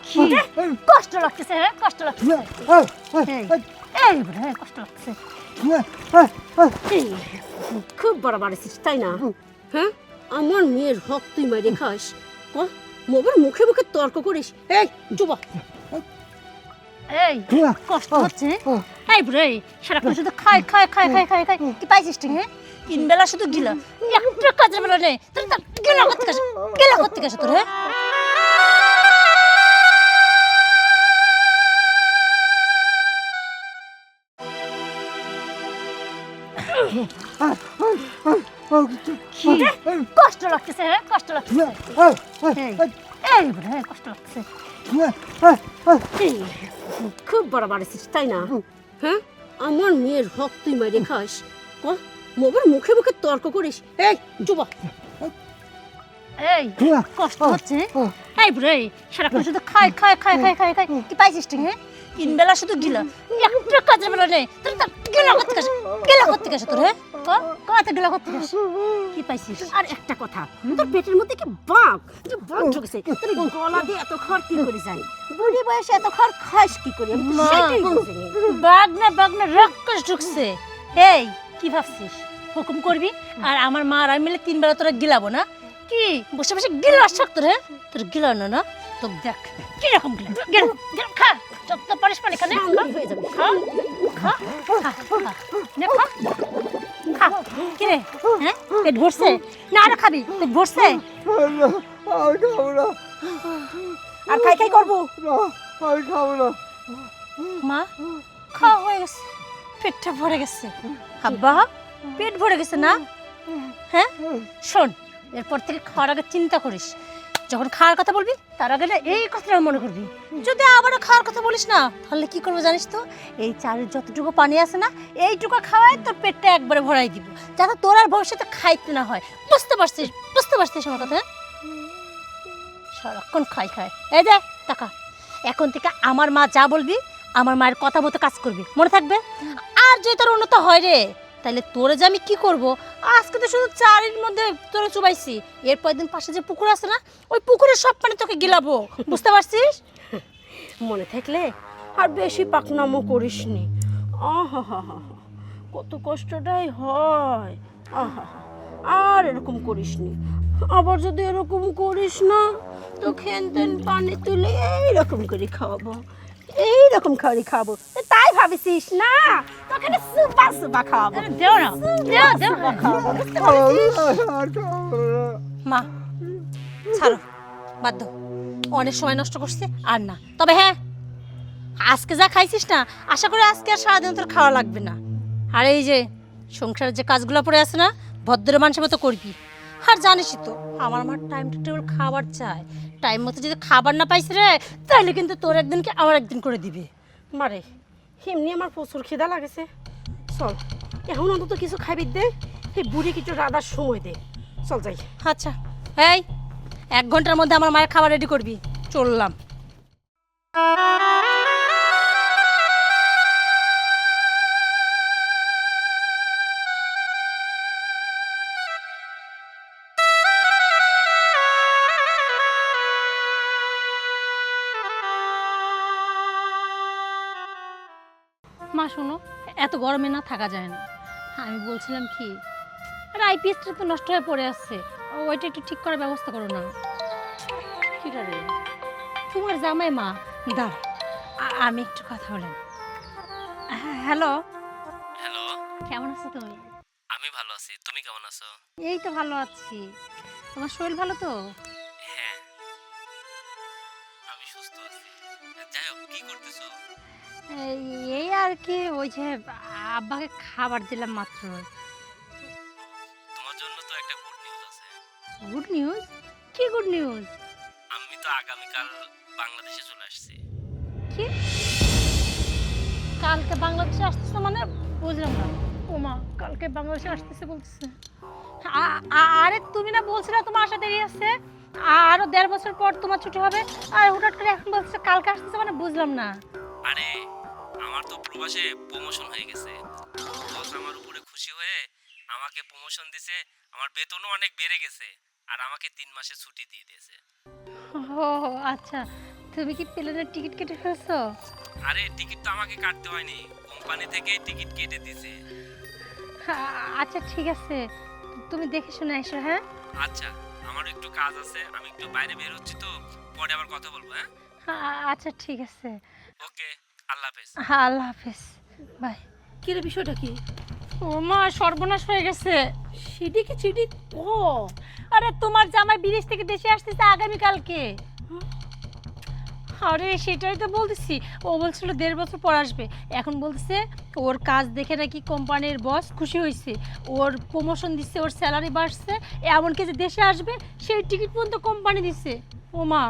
কি কষ্ট লাগতেছে, কষ্ট লাগতেছে, এই বলে কষ্ট লাগতেছে। খুব বড় বাড়িছিস তাই না? হ্যাঁ, আমার মেয়ের হক তুই মাইরে খাস, মোবার মুখে মুখে তর্ক করিস। এই চুপ, এই কষ্ট হচ্ছে। এই বুড়ে সারাক্ষণ শুধু খাই খাই খাই খাই খাই খাই, কি পাইছিস ঠিক? হ্যাঁ, তিন বেলা শুধু গিলা, একটা কাজের বেলা নেই। তোর গেলা করতে গেছে, গেলা করতে গেছে তোর। হ্যাঁ, কি কষ্ট লাগতেছে, কষ্ট লাগতেছে, এই বুড়ে কষ্ট লাগতেছে। খুব বড় বাড়িছিস তাই না? হ্যাঁ, আমার মেয়ের হক তুই মাইরে খাস, মোবার মুখে মুখে তর্ক করিস। এই চুপ, এই কষ্ট হচ্ছে। এই বুড়ে সারাক্ষণ শুধু খাই খাই খাই খাই খাই খাই, কি পাইছিস ঠিক? হ্যাঁ, তিন বেলা শুধু গিলা, একটা কাজের বেলা নেই। তোর গেলা করতে গেছে, গেলা করতে গেছে তোর। হ্যাঁ, কত গেলা করতে গেছে, কি পাইছিস? আর একটা কথা, তোর পেটের মধ্যে কি বাঘ ঢুকেছে? তোর গলা দিয়ে এত খড় কি করে যায়? বুড়ি বয়সে এত খড় খাস কি করে? আমি তো সেটাই বুঝিনি। বাঘ না রাক্ষস ঢুকছে। এই কি ভাবছিস হুকুম করবি আর আমার মা আর আমি মিলে তিন বেলা তোরা গিলাবো না? কি বসে বসে গিলাস শক্ত রে? তোর গিলানো না তো দেখ কিরকম গিলা। গেল গেল, খা যত পারিস পানি খানে হয়ে যাবে। খা খা খা নে, খা খা। কি রে, হ্যাঁ পেট ভরছে না? আর খাবি? পেট ভরছে? আর খাবো না, আর খাই খাই করবো না আর খাবো না। মা খাওয়া হয়ে গেছে, পেটটা ভরে গেছে। আব্বা পেট ভরে গেছে না? হ্যাঁ শোন, এরপর থেকে খাওয়ার আগে চিন্তা করিস। যখন খাওয়ার কথা বলবি তার আগে না এই কথাটা মনে করবি। যদি আবারও খাওয়ার কথা বলিস না, তাহলে কি করবো জানিস তো? এই চালের যতটুকু পানি আছে না, এইটুকু খাওয়ায় তোর পেটটা একবারে ভরাই দিব, যাতে তোর আর ভবিষ্যতে খাইতে না হয়। বুঝতে পারছিস? বুঝতে পারছিস আমার কথা? সারাক্ষণ খাই খাই। এই দেখ টাকা, এখন থেকে আমার মা যা বলবি আমার মায়ের কথা মতো কাজ করবি, মনে থাকবে? আর যদি তোর উন্নত হয় রে, তাহলে তোরে যে আমি কি করব? আজকে তো শুধু চারির মধ্যে তোরে চুবাইছি, এরপর দিন পাশে যে পুকুর আছে না, ওই পুকুরের সব পানি তোকে গিলাবো। বুঝতে পারছিস? মনে থাকলে আর বেশি পাকনামো করিস নি। আহা, কত কষ্টটাই হয়। আহা, আর এরকম করিস নি। আবার যদি এরকম করিস না তো খেনতেন পানি তুলে এইরকম করে খাওয়াবো, এইরকম করে খাবো। তাই ভাবিস না? তোকে সুবা সুবা খাওয়াবো। দেও না, দেও দেও খাওয়াবো। আর খাবো না। মা ছাড়ো, বাদ দাও, অনেক সময় নষ্ট করছে আর না। তবে হ্যাঁ, আজকে যা খাইছিস না, আশা করি আজকে আর সারাদিন তোর খাওয়া লাগবে না। আর এই যে সংসারের যে কাজগুলো পড়ে আছে না, ভদ্র মানুষের মতো করবি। আর জানিসই তো আমার মার টাইম টু টেবিল খাবার চাই। টাইম মতো যদি খাবার না পাইস রে, তাহলে কিন্তু তোর একদিন কি আমার একদিন করে দিবে। মারে এমনি আমার প্রচুর খিদা লাগেছে। চল এখন অন্তত কিছু খাবি দে, এই বুড়ি কিছু রাধার সময় দে। চল যাই। আচ্ছা এই 1 ঘন্টার মধ্যে আমার মায়ের খাবার রেডি করবি। চললাম। মা শোনো, এত গরমে না থাকা যায় না। আমি বলছিলাম কি, আরে আইপিএসটা তো নষ্ট হয়ে পড়ে আছে, ওইটা একটু ঠিক করার ব্যবস্থা করো না। কি রে? তোমার জামাই মা। দাঁড়া, আমি একটু কথা বলেন। হ্যালো হ্যালো, কেমন আছো তুমি? আমি ভালো আছি। তুমি কেমন আছো? এই তো ভালো আছি। তোমার শরীর ভালো তো? হ্যাঁ, আমি সুস্থ আছি। যাই হোক, কি করতেছো? এই আর কি, ওই যে আব্বাকে খাবার দিলাম মাত্র। তোমার জন্য তো একটা গুড নিউজ আছে। Good news? কি গুড নিউজ? আমি তো আগামীকাল বাংলাদেশে চলে আসছি। কি কালকে বাংলাদেশে আসতেছে মানে? বুঝলাম না। ওমা, কালকে বাংলাদেশে আসতেছে বলতেছে? আরে তুমি না বলছিলে তোমার আসা দেরি আছে, আরো 1.5 বছর পর তোমার ছুটি হবে, আর হুটহাট করে এখন বলছে কালকে আসতেছে মানে? বুঝলাম না। আরে আমার তো প্রবাসে প্রমোশন হয়ে গেছে। বস আমার উপরে খুশি হয়ে আমাকে প্রমোশন দিছে, আমার বেতনও অনেক বেড়ে গেছে। আর আমাকে 3 মাসের ছুটি দিয়ে দিয়েছে। ও আচ্ছা, তুমি কি প্লেনের টিকিট কেটে ফেলছো? আরে টিকিট তো আমাকে কাটতে হয়নি, কোম্পানি থেকেই টিকিট কেটে দিয়েছে। আচ্ছা ঠিক আছে, তুমি দেখে শুনে এসো। হ্যাঁ আচ্ছা, আমারও একটু কাজ আছে, আমি একটু বাইরে বের হচ্ছি, তো পরে আবার কথা বলবো। হ্যাঁ আচ্ছা ঠিক আছে। ওকে, আল্লাহ হাফেজ। হ্যাঁ আল্লাহ হাফেজ, বাই। কি রে, বিষয়টা কি? ও মা, সর্বনাশ হয়ে গেছে। সেদিকে চিঠি ক। আরে তোমার জামাই বিদেশ থেকে দেশে আসতেছে আগামীকালকে। আরে সেটাই তো বলতেছি, ও বলছিল 1.5 বছর পর আসবে, এখন বলতেছে ওর কাজ দেখে নাকি কোম্পানির বস খুশি হয়েছে, ওর প্রমোশন দিচ্ছে, ওর স্যালারি বাড়ছে, এমনকি যে দেশে আসবে সেই টিকিট পর্যন্ত কোম্পানি দিচ্ছে। ও মা,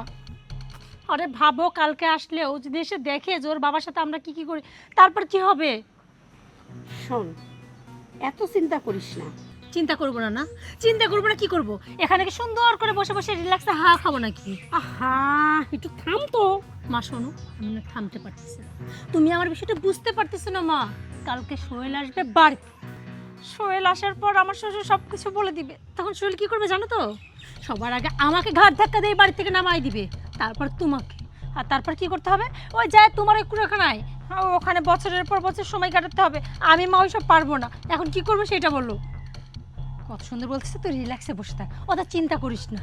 আরে ভাবো কালকে আসলে ও যদি এসে দেখে যে ওর বাবার সাথে আমরা কি কি করি, তারপর কি হবে? শোন, এত চিন্তা করিস না। চিন্তা করবো না? না চিন্তা করবো না কি করব? এখানে কি সুন্দর করে বসে বসে রিল্যাক্সে হাওয়া খাবো নাকি? আহা, একটু থাম তো। মা শোনো, আমি না থামতে পারতেছি না, তুমি আমার বিষয়টা বুঝতে পারতেছো না মা। কালকে সোহেল আসবে বাড়িতে, সোহেল আসার পর আমার শ্বশুর সব কিছু বলে দিবে, তখন সোহেল কি করবে জানো তো? সবার আগে আমাকে ঘাট ধাক্কা দিয়ে বাড়ি থেকে নামাই দিবে, তারপর তোমাকে, আর তারপর কি করতে হবে? ওই যায় তোমার ওই কুড়াখানায়, ওখানে বছরের পর বছর সময় কাটাতে হবে। আমি মা ওইসব পারবো না, এখন কি করবো সেটা বলো। কত সুন্দর বলতেছে, তুই রিল্যাক্সে বসে থাক, ওটা চিন্তা করিস না।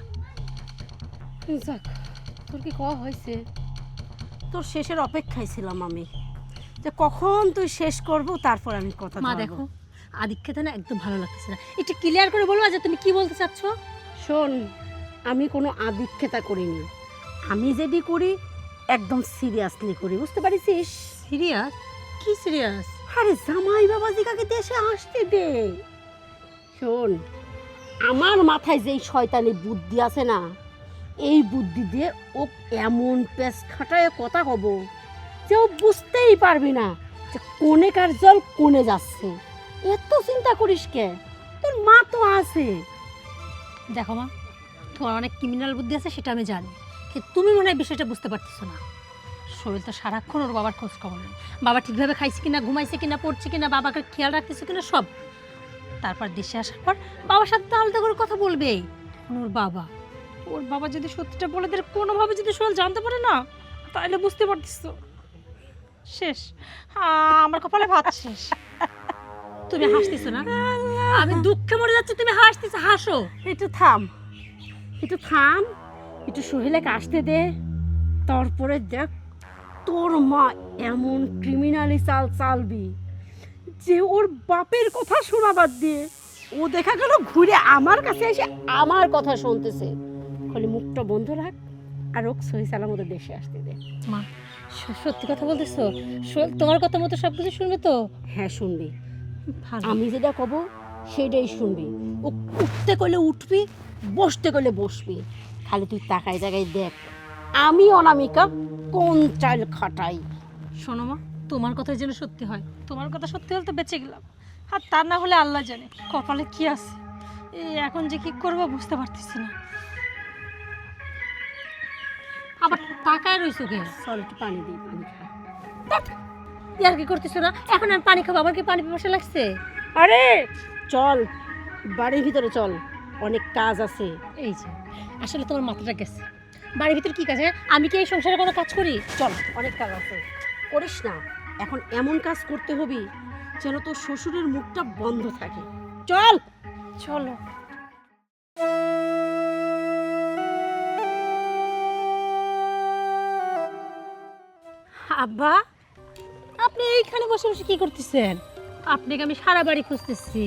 যাক, তোর কি কওয়া হয়েছে? তোর শেষের অপেক্ষায় ছিলাম আমি, যে কখন তুই শেষ করবো, তারপর আমি কথা মা বলবো। দেখো, আদিক্ষেতা না একদম ভালো লাগতেছে না, একটু ক্লিয়ার করে বলবো যে তুমি কি বলতে চাচ্ছ। শোন, আমি কোনো আদিক্ষেতা করিনি, আমি যদি করি একদম সিরিয়াসলি করি, বুঝতে পারিস? সিরিয়াস? কি সিরিয়াস? আরে জামাই বাবাজিকাকে দেশে আসতে দে। শোন, আমার মাথায় যেই শয়তানি বুদ্ধি আছে না, এই বুদ্ধি দিয়ে ও এমন পেস খাটায় কথা কব যে ও বুঝতেই পারবি না যে কোনে কার জল কোনে যাচ্ছে। এত চিন্তা করিস কে? তোর মা তো আছে। দেখো মা, তোমার অনেক ক্রিমিনাল বুদ্ধি আছে সেটা আমি জানি, কিন্তু তুমি মনে হয় বিষয়টা বুঝতে পারতেছো না। শরীর তো সারাক্ষণ ওর বাবার খোঁজ খবর নেই, বাবা ঠিকভাবে খাইছে কিনা, ঘুমাইছে কিনা, পড়ছে কিনা, বাবাকে খেয়াল রাখতেছে কিনা, সব। তারপর দেশে আসার পর বাবার সাথে তো আলাদা করে কথা বলবেই। এখন ওর বাবা যদি সত্যিটা বলে দেয়, কোনোভাবে যদি সোহেল জানতে পারে না, তাহলে বুঝতে পারতেছো শেষ। আমার কপালে ভাত শেষ। তুমি হাসতেছো না? আমি দুঃখে মরে যাচ্ছি, তুমি হাসতেছো, হাসো। একটু থাম, একটু থাম, একটু সোহেলাকে আসতে দে, তারপরে দেখ তোর মা এমন ক্রিমিনালি চাল চালবি যে ওর বাপের কথা শোনা বাদ দিয়ে ও দেখা গেল ঘুরে আমার কাছে এসে আমার কথা শুনতেছে। খালি মুখটা বন্ধ রাখ আর ওক সহি সালামত দেশে আসতে দে। মা সত্যি কথা বলতেছো? তোমার কথা মতো সব কিছু শুনবে তো? হ্যাঁ শুনবি, ভালো। আমি যেটা কব সেটাই শুনবি। ও উঠতে করলে উঠবি, বসতে করলে বসবি, খালি তুই তাকায় জায়গায় দেখ আমি অনামিকা কোন চাল খাটাই। শোনো মা, তোমার কথাই যেন সত্যি হয়, তোমার কথা সত্যি হলে তো বেঁচে গেলাম, আর তা না হলে আল্লাহ জানে কপালে কি আছে। এই এখন যে কি করবো বুঝতে পারতেছি না। আবার তাকায় রইছো কে? চল একটু পানি দিই, পানি খা। আর কি করতেছো না? এখন আমি পানি খাবো, আবার কি পানি পিপাসা লাগছে? আরে চল বাড়ির ভিতরে চল, অনেক কাজ আছে। এই যে আসলে তোমার মাথাটা গেছে, বাড়ির ভিতরে কি কাজ? হ্যাঁ, আমি কি এই সংসারে কোনো কাজ করি? চল, অনেক কাজ আছে, করিস না। এখন এমন কাজ করতে হবে যেন তোর শ্বশুরের মুখটা বন্ধ থাকে। চল চলো। আব্বা, আপনি এইখানে বসে বসে কি করতেছেন? আপনাকে আমি সারা বাড়ি খুঁজতেছি।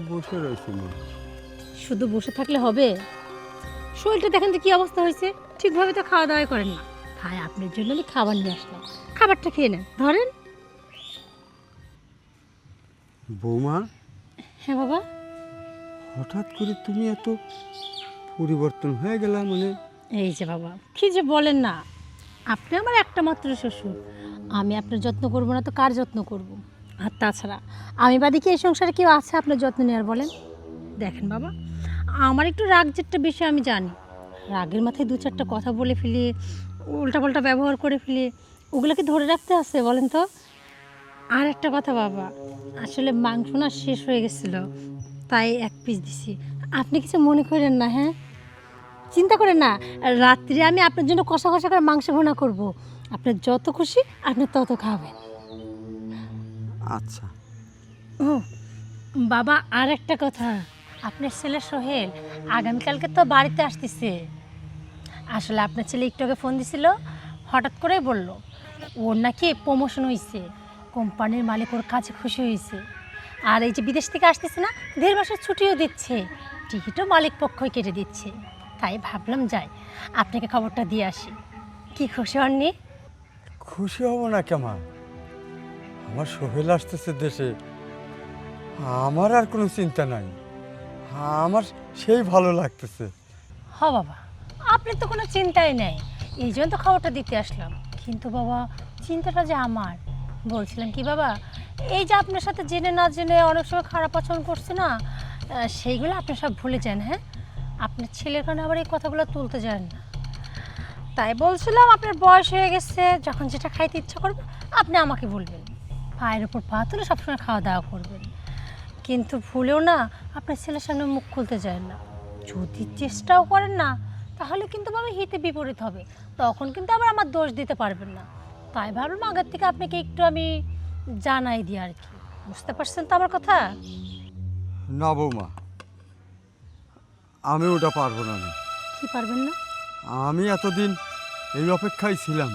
বসে রয়েছি মা। শুধু বসে থাকলে হবে? শরীরটা দেখেন তো কি অবস্থা হয়েছে, ঠিকভাবে তো খাওয়া দাওয়া করেন না। ভাই আপনার জন্য আমি খাবার নিয়ে আসলাম, খাবারটা খেয়ে নেন, ধরেন। বৌমা, হ্যাঁ বাবা। হঠাৎ করে তুমি এত পরিবর্তন হয়ে গেলা, মানে? এই যে বাবা, কি যে বলেন না, আপনি আমার একটা মাত্র শ্বশুর, আমি আপনার যত্ন করব না তো কার যত্ন করব? আর তাছাড়া আমি বাদে কি এই সংসারে কেউ আছে আপনার যত্ন নেওয়ার বলেন? দেখেন বাবা, আমার একটু রাগ যেটা বিষয় আমি জানি, রাগের মাথায় 2-4টা কথা বলে ফেলি, উল্টাপাল্টা ব্যবহার করে ফেলি, ওগুলোকে ধরে রাখতে আছে বলেন তো? আর একটা কথা বাবা, আসলে মাংস না শেষ হয়ে গেছিলো, তাই 1 পিস দিছি, আপনি কিছু মনে করেন না, হ্যাঁ? চিন্তা করেন না, রাত্রে আমি আপনার জন্য কষা কষা করে মাংস ভুনা করব। আপনার যত খুশি আপনি তত খাবেন। আচ্ছা। ও বাবা, আর একটা কথা, আপনার ছেলে সোহেল আগামীকালকে তো বাড়িতে আসতেছে। আসলে আপনার ছেলে একটু আগে ফোন দিছিল, হঠাৎ করেই বলল ওর নাকি প্রমোশন হয়েছে, কোম্পানির মালিক ওর কাছে খুশি হয়েছে। আর এই যে বিদেশ থেকে আসতেছে না, 1.5 মাসের ছুটিও দিচ্ছে, টিকিটও মালিক পক্ষই কেটে দিচ্ছে। তাই ভাবলাম যাই আপনাকে খবরটা দিয়ে আসি। কি খুশি হননি? খুশি হব না কেমন? আমার সোহেল আসতেছে দেশে, আমার আর কোনো চিন্তা নাই, আমার সেই ভালো লাগতেছে। হ বাবা, আপনার তো কোনো চিন্তাই নেই, এই জন্য তো খবরটা দিতে আসলাম। কিন্তু বাবা, চিন্তাটা যে আমার। বলছিলাম কি বাবা, এই যে আপনার সাথে জেনে না জেনে অনেক সময় খারাপ আচরণ করছে না, সেইগুলো আপনি সব ভুলে যান। হ্যাঁ, আপনার ছেলের কারণে আবার এই কথাগুলো তুলতে যান না। তাই বলছিলাম, আপনার বয়স হয়ে গেছে, যখন যেটা খাইতে ইচ্ছা করবে আপনি আমাকে বলবেন, পায়ের উপর পা তুলে সবসময় খাওয়া দাওয়া করবেন। কিন্তু ভুলেও না আপনার ছেলের সামনে মুখ খুলতে যায় না। যদি চেষ্টাও করেন না, তাহলে কিন্তু বাবা হিতে বিপরীত হবে, তখন কিন্তু আবার আমার দোষ দিতে পারবেন না। তাই ভাবলাম আগের থেকে আপনাকে একটু আমি জানাই দিই আর কি। বুঝতে পারছেন তো আমার কথা? না বৌমা, আমি ওটা পারবো না। কি পারবেন না? আমি এতদিন এই অপেক্ষায় ছিলাম,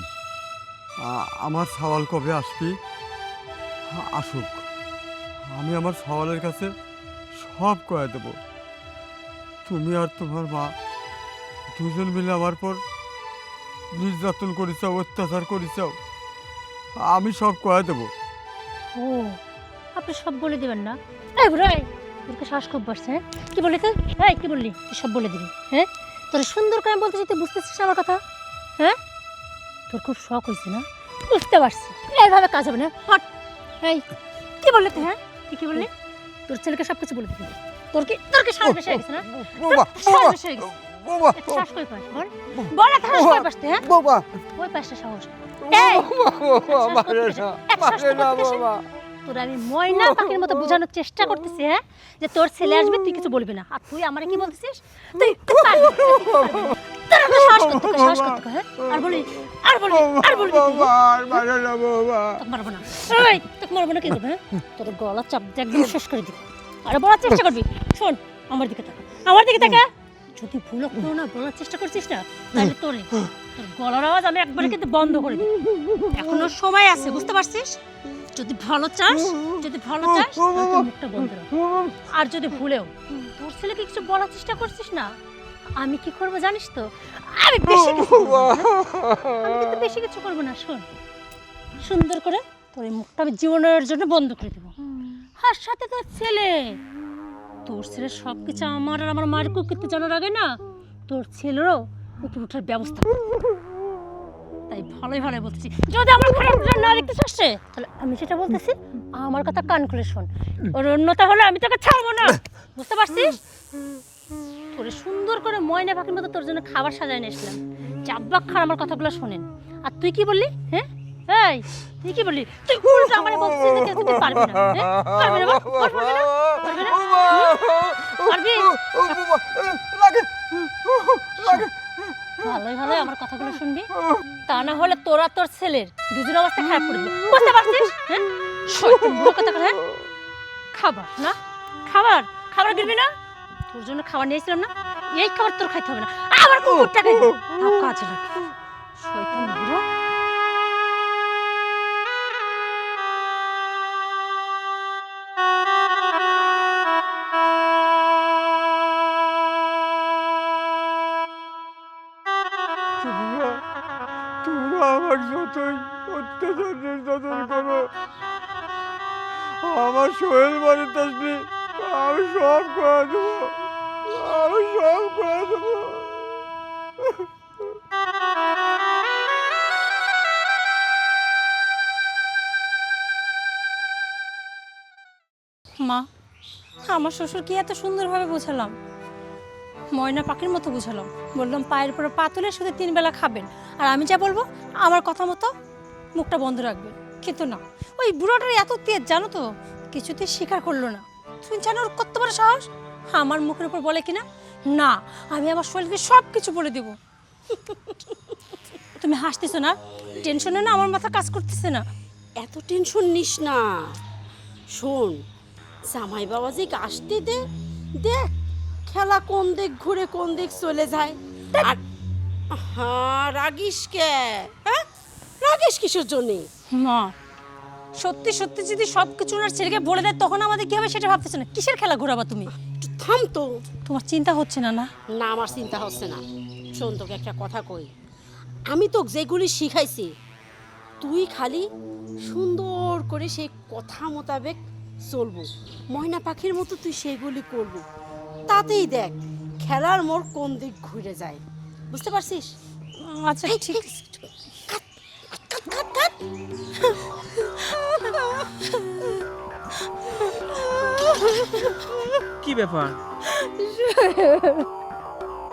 আমার সওয়াল কবে আসবি, আসুক, আমি আমার সওয়ালের কাছে সব কয়ে দেব। তুমি আর তোমার মা দুজন মিলে আমার পর নির্যাতন করেছাও, অত্যাচার করেছাও, আমি সব কয়ে দেব। ও, আপনি সব বলে দেবেন না? এই বুড়ো, তোরকে শ্বাস খুব বাড়ছে। হ্যাঁ, কি বললি তুই? হ্যাঁ, কি বললি তুই? সব বলে দিবি? হ্যাঁ, তোর সুন্দর করে বলতে তুই বুঝতেছিস আমার কথা? হ্যাঁ, তোর খুব শখ হয়েছে না? বুঝতে পারছি, এইভাবে কাজ হবে না। হট, এই কি বললি তুই? হ্যাঁ, তুই কি বললি? তোর ছেলেকে সব কিছু বলে দিবি? তোর কি শ্বাস বেশি হয়ে গেছে না? শ্বাস বেশি হয়ে গেছে। শ্বাস কই পাস? বল, বল, একটা শ্বাস কই পাস তুই? হ্যাঁ, ওই পাশটা সাহস। এই তোর আমি ময়না পাখির মতো বোঝানোর চেষ্টা করতেছি, হ্যাঁ, যে তোর ছেলে আসবে, তুই কিছু বলবি না। আর তুই আমারে কি বলতেছিস? তুই পারবি, তোর একটা শ্বাস করতে, শ্বাস করতে, হ্যাঁ, আর বলি, আর বলি, আর বলবি তুই? তোকে মারবো না, এই তোকে মারবো না, কি করবো? হ্যাঁ, তোর গলা চাপ দিয়ে একদম শেষ করে দিবি। আরে বলার চেষ্টা করবি, শোন, আমার দিকে তাকা, আমার দিকে তাকা। যদি ভুলও করো না, বলার চেষ্টা করছিস না, তাহলে তোর গলার আওয়াজ আমি একবারে কিন্তু বন্ধ করে দিই। এখনো সময় আছে, বুঝতে পারছিস? যদি ভালো চাস, যদি ভালো চাস, তাহলে তোর মুখটা বন্ধ রাখ। আর যদি ভুলেও তোর ছেলেকে কিছু বলার চেষ্টা করছিস না, আমি কি করবো জানিস তো? আমি বেশি কিছু করবো না, হ্যাঁ? আমি কিন্তু বেশি কিছু করবো না। শোন, সুন্দর করে তোর এই মুখটা আমি জীবনের জন্য বন্ধ করে দেবো। আর সাথে তোর ছেলে, তোর ছেলের সব কিছু আমার আর আমার মায়ের কুকীর্তি জানার আগে না, তোর ছেলেরও উপর ওঠার ব্যবস্থা করতে হবে। তাই ভালোই ভালোই বলতেছি, যদি আমার খারাপ না দেখতে চাচ্ছে, তাহলে আমি যেটা বলতেছি আমার কথা কান খুলে শোন। ওর অন্যতা হলে আমি তোকে ছাড়বো না, বুঝতে পারছিস? তোরে সুন্দর করে ময়না পাখির মতো তোর জন্য খাবার সাজায় নিয়ে এসলাম, চাব্বাক খান আমার কথাগুলো শোনেন। আর তুই কি বললি? হ্যাঁ, এই তুই কি বললি? তুই উল্টো আমারে বলছিস যে তুই পারবি না, হ্যাঁ? পারবি না, পারবি না, পারবি না, পারবি? ভালোই ভালোই আমার কথাগুলো শুনবি, তা না হলে তোরা তোর ছেলের দুজনের অবস্থা খারাপ করে দিবে, বুঝতে পারছিস? হ্যাঁ, শয়তান বুড়ো কথা করে। হ্যাঁ, খাবার না, খাবার খাবার দিবি না? তোর জন্য খাবার নিয়েছিলাম না, এই খাবার তোর খাইতে হবে না, আবার কুকুরটা খাইতে কাজে লাগে। শয়তান বুড়ো। তোমরা আমার যতই অত্যাচার নির্যাতন করো, আমার সোহেল বাড়িতে আসবি, আমি সব করে দেবো, আমি সব করে দেবো। মা, আমার শ্বশুর কি এত সুন্দরভাবে বোঝালাম, ময়না পাখির মতো বোঝালাম, বললাম পায়ের উপরে পা তুলে শুধু 3 বেলা খাবেন, আর আমি যা বলবো আমার কথা মতো মুখটা বন্ধ রাখবেন। কিন্তু না, ওই বুড়োটার এত তেজ জানো তো, কিছুতেই স্বীকার করলো না। তুমি জানো ওর কত বড় সাহস? আমার মুখের উপর বলে কিনা না আমি আমার শরীরকে সব কিছু বলে দেব। তুমি হাসতেছো না? টেনশনে না আমার মাথা কাজ করতেছে না। এত টেনশন নিস না। শোন, জামাই বাবাজি আসতে দে, দেখ খেলা কোন দিক ঘুরে কোন দিক চলে যায়। আর হ্যাঁ, রাগিস কে? হ্যাঁ, রাগিস কিসের জন্যে? মা সত্যি সত্যি যদি সব কিছু ওনার ছেলেকে বলে দেয় তখন আমাদের কি হবে সেটা ভাবতেছো না? কিসের খেলা ঘোরাবা তুমি? একটু থাম তো। তোমার চিন্তা হচ্ছে না? না না, আমার চিন্তা হচ্ছে না। শোন, তোকে একটা কথা কই, আমি তোকে যেগুলি শিখাইছি তুই খালি সুন্দর করে সেই কথা মোতাবেক চলবো, ময়না পাখির মতো তুই সেগুলি করবো। তাতেই দেখ খেলার মোড় কোন দিক ঘুরে যায়, বুঝতে পারছিস? আচ্ছা ঠিক আছে। কি ব্যাপার?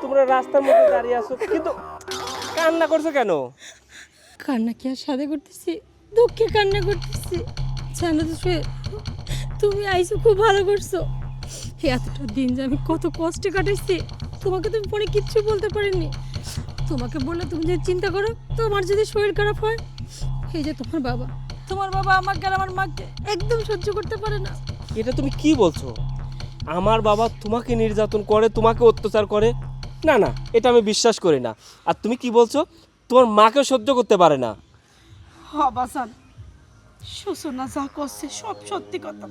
তোমরা রাস্তার মধ্যে দাঁড়িয়ে আছো কিন্তু কান্না করছো কেন? কান্না কি আর সাথে করতেছি? দুঃখে কান্না করতেছি। জানো তো সোহেল, তুমি আইসো খুব ভালো করছো। এতটা দিন যে আমি কত কষ্টে কাটাইছি তোমাকে তুমি ফোনে কিচ্ছু বলতে পারিনি। তোমাকে বললে তুমি যদি চিন্তা করো তোমার যদি শরীর খারাপ হয়, এই যে তোমার বাবা আমাকে আর আমার মাকে একদম সহ্য করতে পারে না। এটা তুমি কি বলছো? আমার বাবা তোমাকে নির্যাতন করে, তোমাকে অত্যাচার করে? না না, এটা আমি বিশ্বাস করি না। আর তুমি কি বলছো তোমার মাকে সহ্য করতে পারে না? বাসান, সূচনা যা করছে সব সত্যি কথা।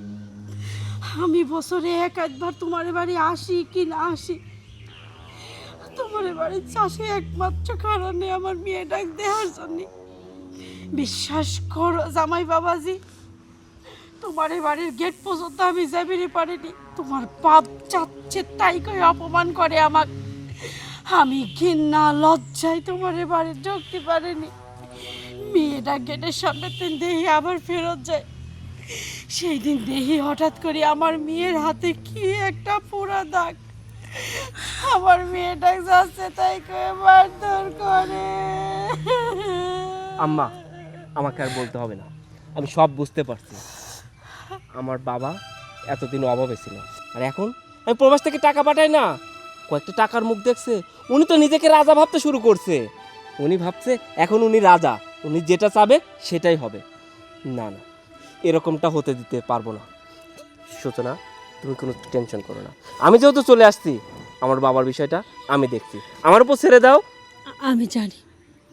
আমি বছরে এক আধবার তোমার বাড়ি আসি কি না আসি, তোমার বাড়ির চাষে একমাত্র কারণে আমার মেয়েটাকে দেওয়ার জন্য। বিশ্বাস করো জামাই বাবাজি, তোমার বাড়ির গেট পর্যন্ত আমি যাবিরে পারিনি। তোমার বাপ চাচ্ছে তাই করে অপমান করে আমাক। আমি ঘৃণা লজ্জায় তোমার বাড়ির ঢুকতে পারিনি। মেয়েটা গেটের সামনে দেহি আবার ফেরত যায়। সেই দিন দেহি হঠাৎ করে আমার মেয়ের হাতে কি একটা পোড়া দাগ। আমার মেয়েটা যাচ্ছে তাই করে মারধর করে। আম্মা, আমাকে আর বলতে হবে না, আমি সব বুঝতে পারছি। আমার বাবা এতদিন অভাবে ছিল, আর এখন আমি প্রবাস থেকে টাকা পাঠাই না, কয়েকটা টাকার মুখ দেখছে, উনি তো নিজেকে রাজা ভাবতে শুরু করছে। উনি ভাবছে এখন উনি রাজা, উনি যেটা চাবে সেটাই হবে। না না, এরকমটা হতে দিতে পারবো না। সূচনা, তুমি কোনো টেনশন করো না। আমি যেহেতু চলে আসছি, আমার বাবার বিষয়টা আমি দেখছি, আমার উপর ছেড়ে দাও। আমি জানি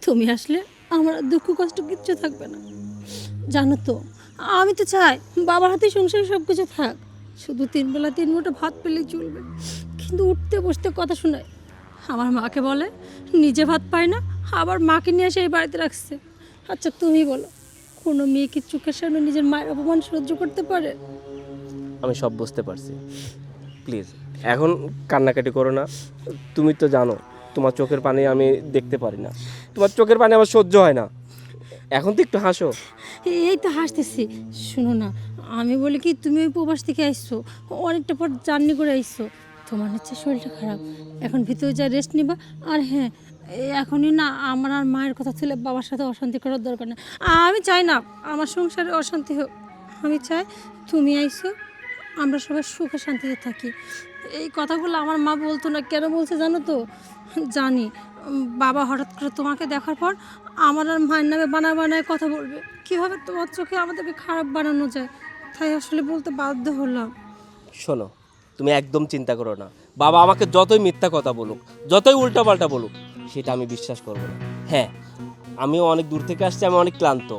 তুমি আসলে আমার আর দুঃখ কষ্ট কিচ্ছু থাকবে না। জানো তো আমি তো চাই বাবার হাতে সংসারে সব কিছু থাক, শুধু 3 বেলা 3 মুঠো ভাত পেলেই চলবে। কিন্তু উঠতে বসতে কথা শোনায়। আমার মাকে বলে নিজে ভাত পায় না, আবার মাকে নিয়ে এসে এই বাড়িতে রাখছে। আচ্ছা তুমি বলো, কোনো মেয়ে কি চোখের সামনে নিজের মায়ের অপমান সহ্য করতে পারে? আমি সব বুঝতে পারছি, প্লিজ এখন কান্নাকাটি করো না। তুমি তো জানো তোমার চোখের পানি আমি দেখতে পারি না, তোমার চোখের পানি আমার সহ্য হয় না। এখন তো একটু হাসো। এই তো হাসতেছি। শোনো না, আমি বলি কি তুমি ওই প্রবাস থেকে আসছো, অনেকটা পর জার্নি করে আসছো, তোমার হচ্ছে শরীরটা খারাপ, এখন ভিতরে যা রেস্ট নিবা। আর হ্যাঁ, এখনই না আমার আর মায়ের কথা তুলে বাবার সাথে অশান্তি করার দরকার নেই। আমি চাই না আমার সংসারে অশান্তি হোক। আমি চাই তুমি আইসো, আমরা সবাই সুখে শান্তিতে থাকি। এই কথাগুলো আমার মা বলতো না, কেন বলছে জানো তো? জানি বাবা হঠাৎ করে তোমাকে দেখার পর আমার আর মায়ের নামে বানায় কথা বলবে, কীভাবে তোমার চোখে আমাদেরকে খারাপ বানানো যায়, তাই আসলে বলতে বাধ্য হলাম। শোনো, তুমি একদম চিন্তা করো না। বাবা আমাকে যতই মিথ্যা কথা বলুক, যতই উল্টাপাল্টা বলুক, সেটা আমি বিশ্বাস করবো না। হ্যাঁ, আমিও অনেক দূর থেকে আসছি, আমি অনেক ক্লান্ত,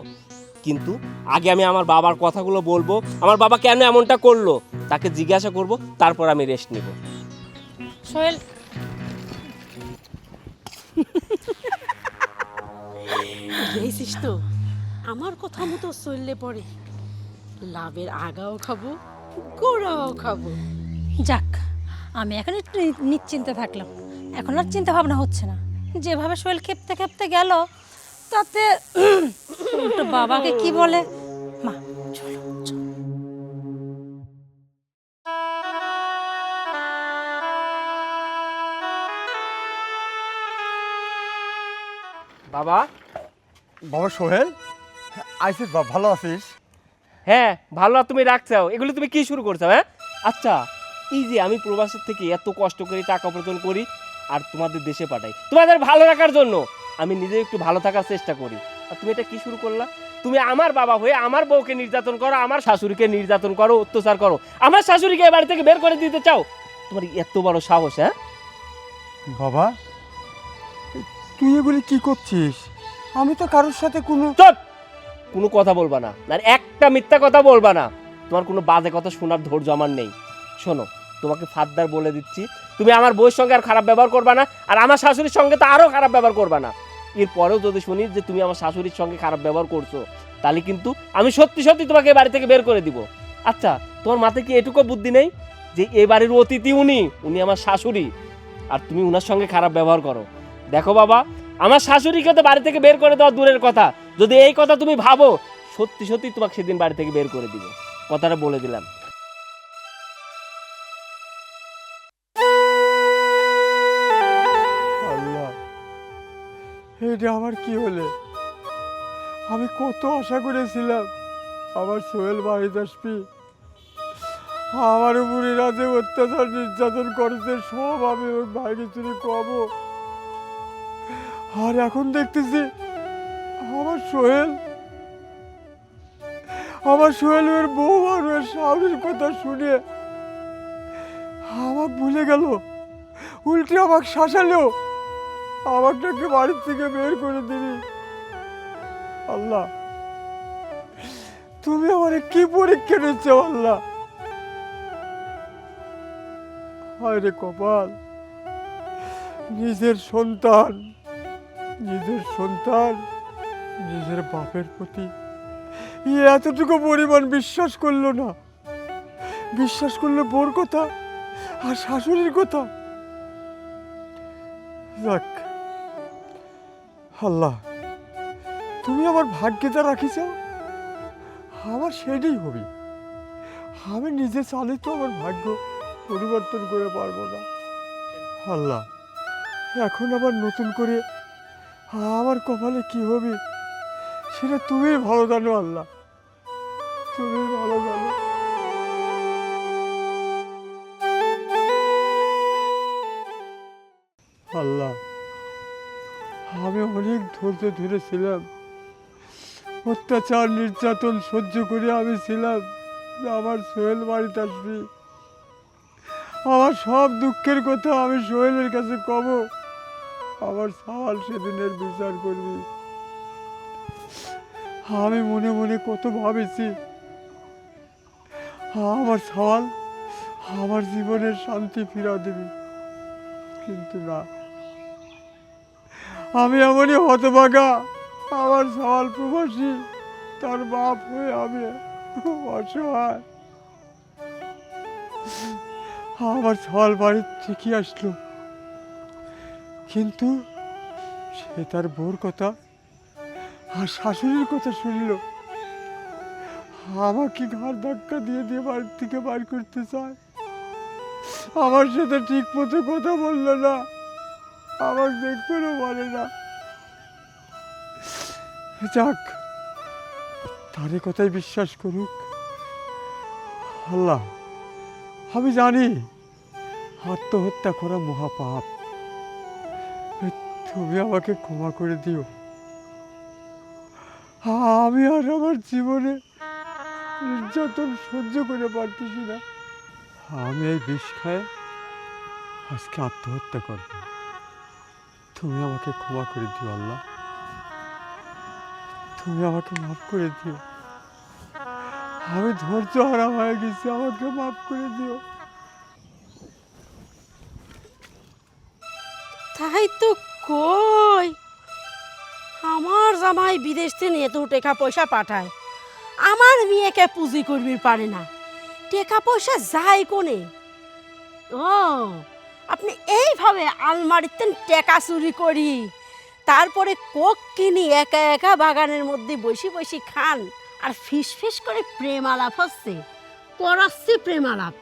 কিন্তু আগে আমি আমার বাবার কথাগুলো বলবো। আমার বাবা কেন এমনটা করলো তাকে জিজ্ঞাসা করব, তারপর আমি রেস্ট নিব। সোহেল, দেখছিস তো আমার কথা মতো চললে পরে লাভের আগাও খাবো, গোড়াও খাবো। যাক আমি এখন একটু নিশ্চিন্তে থাকলাম, এখন আর চিন্তা ভাবনা হচ্ছে না। যেভাবে সোহেল খেপতে খেপতে গেল তাতে উল্টো বাবাকে কি বলে। মা চলো চলো। বাবা, বাবা সোহেল, আইসিস বাবা, ভালো আছিস? হ্যাঁ ভালো। আর তুমি রাখছাও, এগুলো তুমি কি শুরু করছো? হ্যাঁ আচ্ছা, এই যে আমি প্রবাসের থেকে এত কষ্ট করে টাকা উপার্জন করি আর তোমাদের দেশে পাঠাই তোমাদের ভালো রাখার জন্য, আমি নিজে একটু ভালো থাকার চেষ্টা করি, আর তুমি এটা কি শুরু করলা? তুমি আমার বাবা হয়ে আমার বউকে নির্যাতন করো, আমার শাশুড়িকে নির্যাতন করো, অত্যাচার করো, আমার শাশুড়িকে এ বাড়ি থেকে বের করে দিতে চাও। তোমার এত বড় সাহস? হ্যাঁ বাবা, তুই এগুলি কি করছিস? আমি তো কারোর সাথে কোনো চুপ! কোনো কথা বলবা না, আর একটা মিথ্যা কথা বলবা না। তোমার কোনো বাজে কথা শোনার ধৈর্য আমার নেই। শোনো, তোমাকে ফাদ্দার বলে দিচ্ছি, তুমি আমার বউয়ের সঙ্গে আর খারাপ ব্যবহার করবা না, আর আমার শাশুড়ির সঙ্গে তো আরও খারাপ ব্যবহার করবা না। এরপরেও যদি শুনি যে তুমি আমার শাশুড়ির সঙ্গে খারাপ ব্যবহার করছো, তাহলে কিন্তু আমি সত্যি সত্যি তোমাকে এ বাড়ি থেকে বের করে দিব। আচ্ছা, তোমার মাথায় কি এটুকু বুদ্ধি নেই যে এ বাড়ির অতিথি উনি আমার শাশুড়ি, আর তুমি উনার সঙ্গে খারাপ ব্যবহার করো? দেখো বাবা, আমার শাশুড়িকে তো বাড়ি থেকে বের করে দেওয়া দূরের কথা, যদি এই কথা তুমি ভাবো, সত্যি সত্যি তোমাকে সেদিন বাড়ি থেকে বের করে দিব, কথাটা বলে দিলাম। আল্লাহ, এটা আমার কি হলে? আমি কত আশা করেছিলাম আমার সোহেল বাড়িতে আসবি, আমার উপরে রাজে অত্যাচার নির্যাতন করেছে, সব আমি ওই বাইরে চুরি কমো। আর এখন দেখতেছি আমার সোহেলের বউ আর ওর শাশুড়ির কথা শুনে আমাকে ভুলে গেল, উল্টে আমাকে শাসালেও আমাকে বাড়ির থেকে বের করে দিবি। আল্লাহ, তুমি আমার কি পরীক্ষা নিচ্ছ আল্লাহ? হায় রে কপাল, নিজের সন্তান নিজের বাপের প্রতি এতটুকু পরিমাণ বিশ্বাস করলো না, বিশ্বাস করলো বোর কথা আর শাশুড়ির কথা। যাক আল্লাহ, তুমি আমার ভাগ্যটা রাখিছ, আমার সেটাই হবে। আমি নিজে চালে তো আমার ভাগ্য পরিবর্তন করে পারবো না। আল্লাহ, এখন আবার নতুন করে আমার কপালে কি হবে সেটা তুমি ভালো জানো আল্লাহ, তুমি ভালো জানো। আল্লাহ, আমি অনেক ধৈর্য ধরেছিলাম, অত্যাচার নির্যাতন সহ্য করে আমি ছিলাম যে আমার সোহেল বাড়িতে আসবি, আমার সব দুঃখের কথা আমি সোহেলের কাছে কব, আমার সওয়াল সেদিনের বিচার করবি। আমি মনে মনে কত ভাবেছি আমার সওয়াল আমার জীবনের শান্তি ফিরা দিবি, কিন্তু না, আমি এমনই হতভাগা, আমার সওয়াল প্রবাসী, তার বাপ হয়ে আমি অসহায়। আমার সওয়াল বাড়ির ঠিকই আসলো, কিন্তু সে তার বউর কথা আর শাশুড়ির কথা শুনল, আমাকে ঘাড় ধাক্কা দিয়ে দিয়ে বাড়ির থেকে বার করতে চায়, আমার সাথে ঠিক মতো কথা বললো না, আমার দেখতেও বলে না। যাক, তার কথাই বিশ্বাস করুক আল্লাহ। আমি জানি আত্মহত্যা করা মহাপাপ, তুমি আমাকে ক্ষমা করে দিও। আমি আর আমার জীবনে নির্যাতন সহ্য করে পারতেছি না, আমি এই বিষ খায় আজকে আত্মহত্যা করব। তুমি আমাকে ক্ষমা করে দিও আল্লাহ, তুমি আমাকে মাফ করে দিও, আমি ধৈর্য হারা হয়ে গেছি, আমাকে মাফ করে দিও। তাই তো কই, আমার জামাই বিদেশ থেকে এত টাকা পয়সা পাঠায়, আমার মেয়েকে পুঁজি করবি পারে না, টাকা পয়সা যায় কোনে? ও, আপনি এইভাবে আলমারিতে টাকা চুরি করি তারপরে কোক কিনি একা একা বাগানের মধ্যে বসে বসে খান, আর ফিস ফিস করে প্রেম আলাপ হচ্ছে, করাচ্ছি প্রেম আলাপ।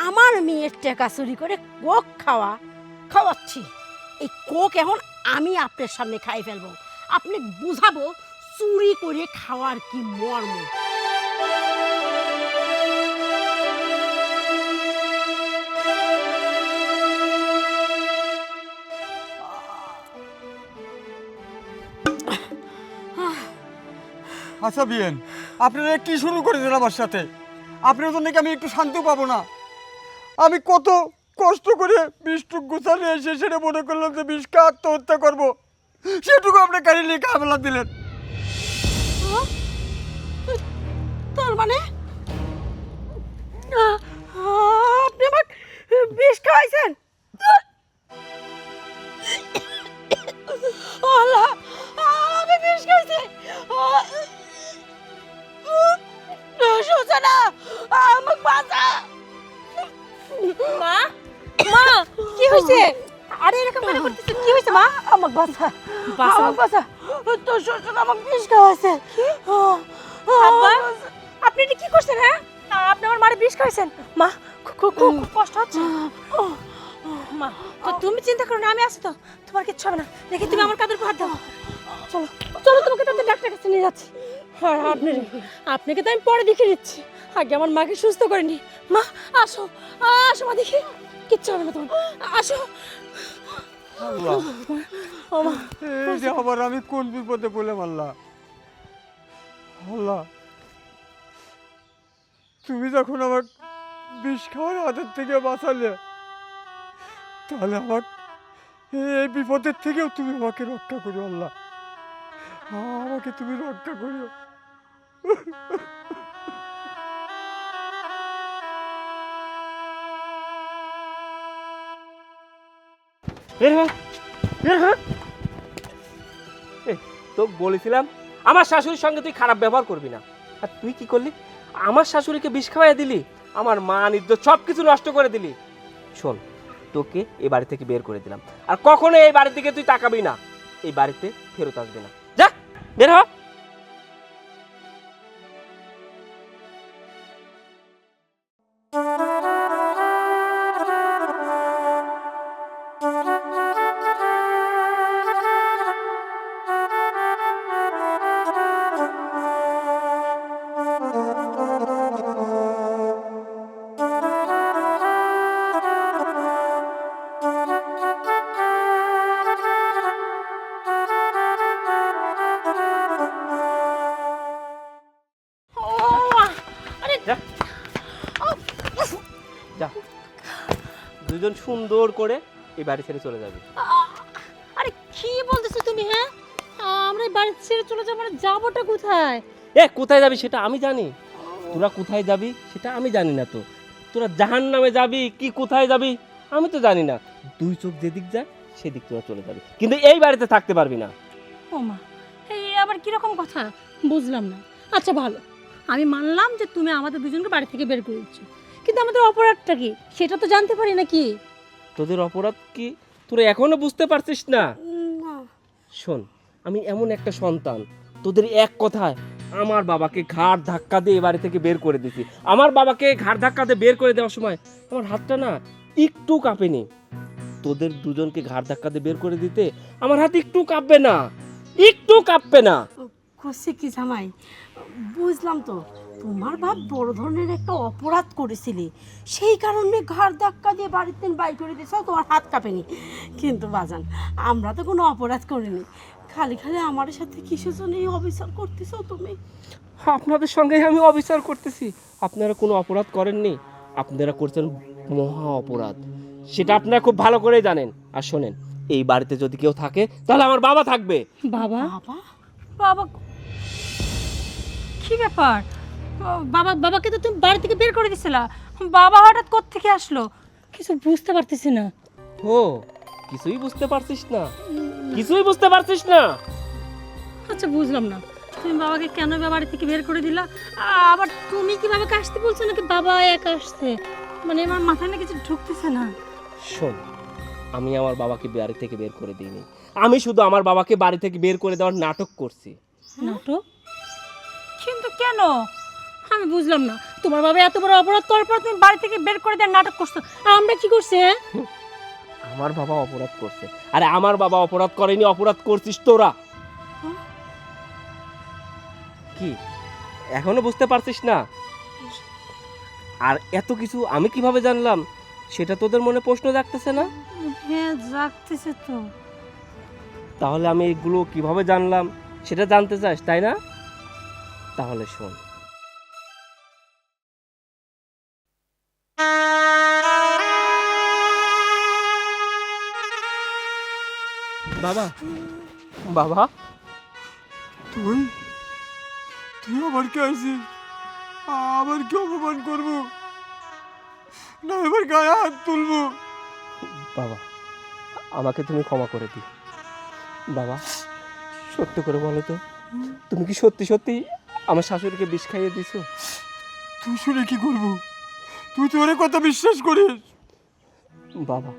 আমার মেয়ের টাকা চুরি করে কোক খাওয়াচ্ছি, এই কোক এখন আমি আপনার সামনে খাই ফেলবো, আপনি বুঝাবো চুরি করে খাওয়ার কি মর্ম। আচ্ছা বিয়েন, আপনারা কি শুরু করেছেন আমার সাথে? আপনার জন্য কি আমি একটু শান্তি পাবো না? আমি কত কষ্ট করে বিষটুক গুছালে এসে সেটা মনে করলাম যে বিষকে আত্মহত্যা করবো, সেটুকু আপনার গাড়ি লিখে হামলা দিলেন। তার মানে আপনি আমার বিষ খাইছেন? আল্লাহ, আমি বিষ খাইছি। সুজানা, আমাকে বাঁচা। মা, মা, কি হয়েছে? আরে এরকম কেন করতেছিস? কি হয়েছে মা? আমাকে বাঁচা, বাঁচা? আমাকে বাঁচা। তোর শ্বশুর আমাকে বিষ খাওয়াইছে। আব্বা, আপনি এটা কি করছেন? হ্যাঁ, আপনি আমার মারে বিষ খাইছেন। মা, খুব কষ্ট হচ্ছে। মা, তো তুমি চিন্তা করো না, আমি আছি তো, তোমার কিচ্ছু হবে না। দেখি তুমি আমার কাঁধের উপর হাত দাও। চলো চলো, তোমাকে তো ডাক্তার কাছে নিয়ে যাচ্ছি। হ্যাঁ, আপনাকে তো আমি পরে দেখে দিচ্ছি, আগে আমার মাকে সুস্থ করে নি। মা, আসো আসো মা, দেখি কিচ্ছু হবে না তোমার, আসো। আল্লাহ, ও মা, এই যে আবার আমি কোন বিপদে বলে মারলাম। আল্লাহ, তুমি যখন আমার বিষ খাওয়ার হাতের থেকে বাঁচালে, তাহলে আমার এই বিপদের থেকেও তুমি আমাকে রক্ষা করো। আল্লাহ, আমাকে তুমি রক্ষা করো। বের হ, বের হ। তো বলেছিলাম আমার শাশুড়ির সঙ্গে তুই খারাপ ব্যবহার করবি না, আর তুই কি করলি? আমার শাশুড়িকে বিষ খাওয়াই দিলি, আমার মান ইজ্জত সব কিছু নষ্ট করে দিলি। শোন, তোকে এই বাড়ি থেকে বের করে দিলাম, আর কখনো এই বাড়ির দিকে তুই তাকাবি না, এই বাড়িতে ফেরত আসবি না। যা, বের হ। যা, যা, দুজন সুন্দর করে এই বাড়ি ছেড়ে চলে যাবে। আরে কি বলতেছো তুমি? হ্যাঁ, আমরা এই বাড়ি ছেড়ে চলে যাবো, মানে যাবোটা কোথায়? কোথায় যাবি সেটা আমি জানি, তোরা কোথায় যাবি সেটা আমি জানি না। তো তোরা জাহান্নামে যাবি কি কোথায় যাবি আমি তো জানি না। দুই চোখ যেদিক যায় সেদিক তোরা চলে যাবি, কিন্তু এই বাড়িতে থাকতে পারবি না। ও মা, এই আবার কিরকম কথা? বুঝলাম না। আচ্ছা ভালো, আমি মানলাম যে তুমি আমাদের দুজনকে বাড়ি থেকে বের করে দিচ্ছ, কিন্তু আমাদের অপরাধটা কি সেটা তো জানতে পারি নাকি? তোদের অপরাধ কি তোরা এখনো বুঝতে পারছিস না? না, শোন, আমি এমন একটা সন্তান, তোদের এক কথায় আমার বাবাকে ঘাড় ধাক্কা দিয়ে এ বাড়ি থেকে বের করে দিয়েছি। আমার বাবাকে ঘাড় ধাক্কা দিয়ে বের করে দেওয়ার সময় আমার হাতটা না একটু কাঁপেনি। তোদের দুজনকে ঘাড় ধাক্কা দিয়ে বের করে দিতে আমার হাত একটু কাঁপবে না, একটু কাঁপবে না। করছে কি জামাই, বুঝলাম তো তোমার বাপ বড় ধরনের একটা অপরাধ করেছিলে, সেই কারণে ঘাড় ধাক্কা দিয়ে বাড়িতে বাই করে দিয়েছ, তোমার হাত কাঁপেনি। কিন্তু বাজান, আমরা তো কোনো অপরাধ করিনি, খালি খালি আমার সাথে কিসের জন্য এই অবিচার করতেছো তুমি? আপনাদের সঙ্গে আমি অবিচার করতেছি? আপনারা কোনো অপরাধ করেননি, আপনারা করছেন মহা অপরাধ, সেটা আপনারা খুব ভালো করেই জানেন। আর শোনেন, এই বাড়িতে যদি কেউ থাকে তাহলে আমার বাবা থাকবে। বাবা? বাবা? বাবা? কি ব্যাপার? বাবাকে তো তুমি বাড়ি থেকে বের করে দিছিলা, বাবা হঠাৎ কোত্থেকে আসলো? কিছু বুঝতে পারতেছি না। ও, কিছুই বুঝতে পারছিস না? কিছুই বুঝতে পারছিস না? আচ্ছা বুঝলাম না, তুমি বাবাকে কেন বাড়ি থেকে বের করে দিলা? আবার তুমি কি বাবাকে আসতে বলছো নাকি বাবা একা আসছে? মানে আমার মাথায় না কিছু ঢুকতেছে না। শোন, আমি আমার বাবাকে বাড়ি থেকে বের করে দিইনি, আমি শুধু আমার বাবাকে বাড়ি থেকে বের করে দেওয়ার নাটক করছি। নাটক? কিন্তু কেন? আমি বুঝলাম না, তোমার বাবা এত বড় অপরাধ করার পর তুমি বাড়ি থেকে বের করে দেওয়ার নাটক করছো, আর আমরা কি করছি? হ্যাঁ, আমার বাবা অপরাধ করছে, আরে আমার বাবা অপরাধ করেনি, অপরাধ করছিস তোরা। কি এখনো বুঝতে পারছিস না? আর এত কিছু আমি কিভাবে জানলাম সেটা তোদের মনে প্রশ্ন জাগতেছে না? হ্যাঁ জাগতেছে তো। তাহলে আমি এগুলো কিভাবে জানলাম সেটা জানতে চাস, তাই না? তাহলে শোন। বাবা, বাবা, তুই তুই আমার কে আছিস? আমার কি অপমান করবো না এবার গায়ে হাত তুলবো? বাবা, আমাকে তুমি ক্ষমা করে দিও। বাবা, সত্যি করে বলো তো, তুমি কি সত্যি সত্যি আমার শাশুড়িকে বিষ খাইয়ে দিছো? তুই শুনে কি করবো? তুই তো ওর কথা বিশ্বাস করিস? বাবা,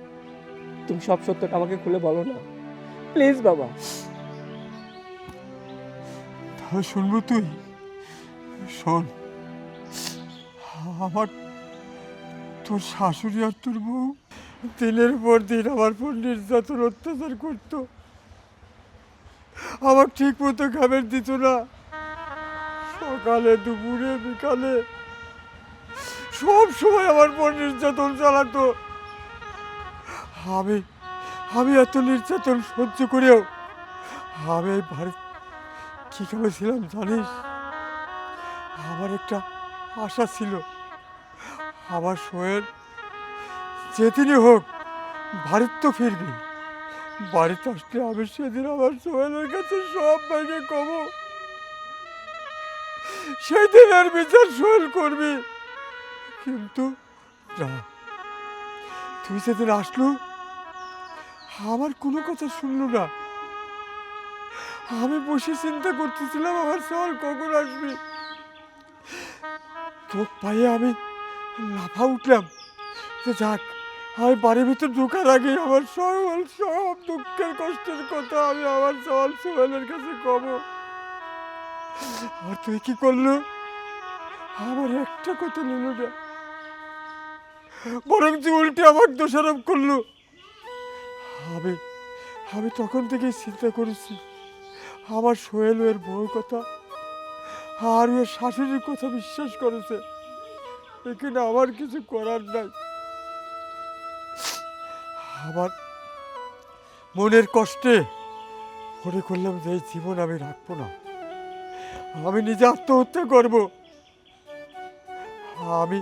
তুমি সব সত্যটা আমাকে খুলে বলো না, প্লিজ বাবা। তাহলে শুনবো তুই? শোন, আমার তোর শাশুড়ি আর তোর বউ দিনের পর দিন আমার পর নির্যাতন অত্যাচার করতো। আমার ঠিক মতো খাবার দিত না। সকালে দুপুরে বিকালে সব সময় আমার পর নির্যাতন চালাতো। আমি আমি এত নির্যাতন সহ্য করেও আমি এই বাড়ি কি করেছিলাম জানিস? আমার একটা আশা ছিল, আমার সোহেল যেদিনই হোক বাড়ির তো ফিরবি। বাড়িতে আসলে আমি সেদিন আমার সোহেলের কাছে সব ভেঙে কব, সেদিন আর বিচার সোহেল করবি। কিন্তু না, তুই সেদিন আসলো আমার কোনো কথা শুনলো না। আমি বসে চিন্তা করতেছিলাম আমার সোহেল কখন আসবি। তোর পায়ে আমি লাফা উঠলাম যে যাক, আমি বাড়ির ভিতর ঢোকার আগে আমার সোহেল সব দুঃখের কষ্টের কথা আমি আমার সোহেলের কাছে কব। আর তুই কি করলো? আমার একটা কথা নিল না, বরং যে উল্টে আমার দোষারোপ করলো। আমি আমি তখন থেকেই চিন্তা করেছি আমার সোহেল এর বউর কথা আর ওর শাশুড়ির কথা বিশ্বাস করেছে। এখানে আমার কিছু করার নাই। আমার মনের কষ্টে মনে করলাম যে এই জীবন আমি রাখবো না, আমি নিজে আত্মহত্যা করব। আমি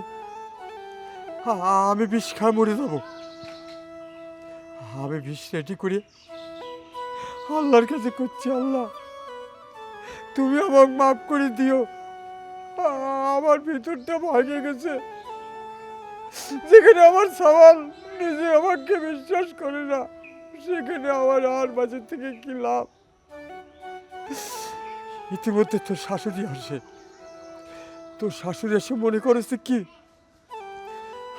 আমি বিষ খায় মরে যাব। আমি বিষ রেডি করে আল্লাহর কাছে করছি, আল্লাহ তুমি আমাকে মাফ করে দিও। আমার ভিতরটা ভাঙে গেছে। যেখানে আমার সওয়াল নিজে আমাকে বিশ্বাস করে না, সেখানে আমার আর বাজার থেকে কি লাভ? ইতিমধ্যে তোর শাশুড়ি আসে। তোর শাশুড়ি এসে মনে করেছে কি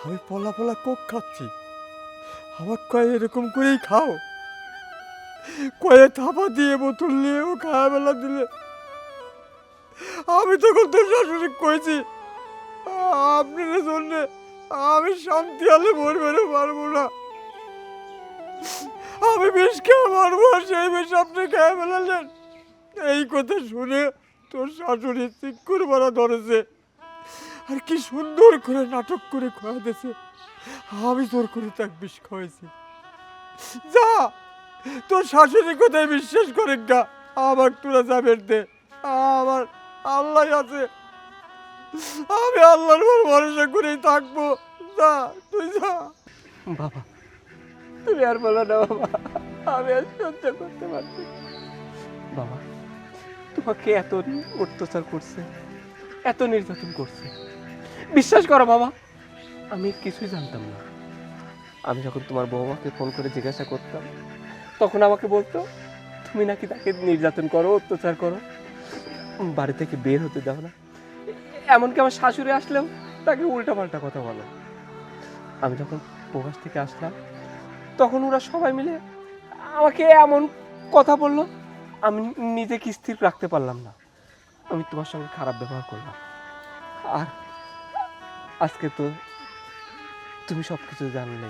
আমি পলা পলা কোক খাচ্ছি। আমার কয়ে এরকম করেই খাও, কয়ে থাপা দিয়ে বোতল নিয়েও খাওয়া বেলা দিলে। আমি তখন তোর শাশুড়ি কয়েছি আপনার জন্য আমি শান্তি হলে ভোর বেরো পারবো না, আমি বেশ খেয়ে মারবো, আর সেই বেশ আপনি খেয়ে ফেলালেন। এই কথা শুনে তোর শাশুড়ি চিকুর মারা ধরেছে আর কি সুন্দর করে নাটক করে খাওয়া দিয়েছে। আমি জোর করে তাকে বিষ খাওয়াইছি। যা, তোর শাশুড়ি কোথায় বিশ্বাস করেন না, আমার তোরা যাবেন দে, আমার আল্লাহ আছে, আমি আল্লাহর উপর ভরসা করেই থাকবো। যা, তুই যা। বাবা, তুমি আর বলো না বাবা, আমি আর সহ্য করতে পারছি না। বাবা, তোমাকে এত অত্যাচার করছে, এত নির্যাতন করছে, বিশ্বাস করো বাবা, আমি কিছুই জানতাম না। আমি যখন তোমার বৌমাকে ফোন করে জিজ্ঞাসা করতাম, তখন আমাকে বলতো তুমি নাকি তাকে নির্যাতন করো, অত্যাচার করো, বাড়ি থেকে বের হতে দাও না। এমনকি আমার শাশুড়ি আসলেও তাকে উল্টাপাল্টা কথা বলো। আমি যখন প্রবাস থেকে আসলাম, তখন ওরা সবাই মিলে আমাকে এমন কথা বললো, আমি নিজেকে স্থির রাখতে পারলাম না। আমি তোমার সঙ্গে খারাপ ব্যবহার করলাম। আর আজকে তো তুমি সব কিছু জানলে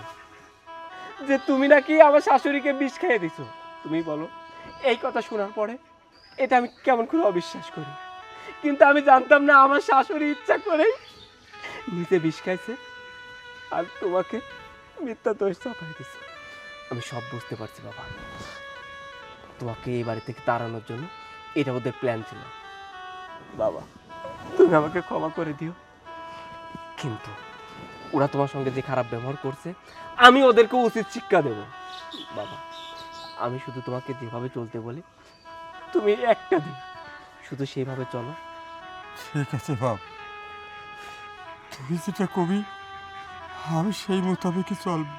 যে তুমি নাকি আমার শাশুড়িকে বিষ খেয়ে দিছো। তুমি বলো, এই কথা শোনার পরে এটা আমি কেমন করে অবিশ্বাস করি? কিন্তু আমি জানতাম না আমার শাশুড়ি ইচ্ছা করেই নিজে বিষ খাইছে আর তোমাকে মিথ্যা দোষ চাপাই দিছে। আমি সব বুঝতে পারছি বাবা, তোমাকে এই বাড়ি থেকে তাড়ানোর জন্য এটা ওদের প্ল্যান ছিল। বাবা, তুমি আমাকে ক্ষমা করে দিও, কিন্তু ওরা তোমার সঙ্গে যে খারাপ ব্যবহার করছে আমি ওদেরকে উচিত শিক্ষা দেব। বাবা, আমি শুধু তোমাকে যেভাবে চলতে বলি তুমি একটা দিন শুধু সেইভাবে চলো। ঠিক আছে বাপ, তুই যেটা কবি আমি সেই মোতাবেকই চলব।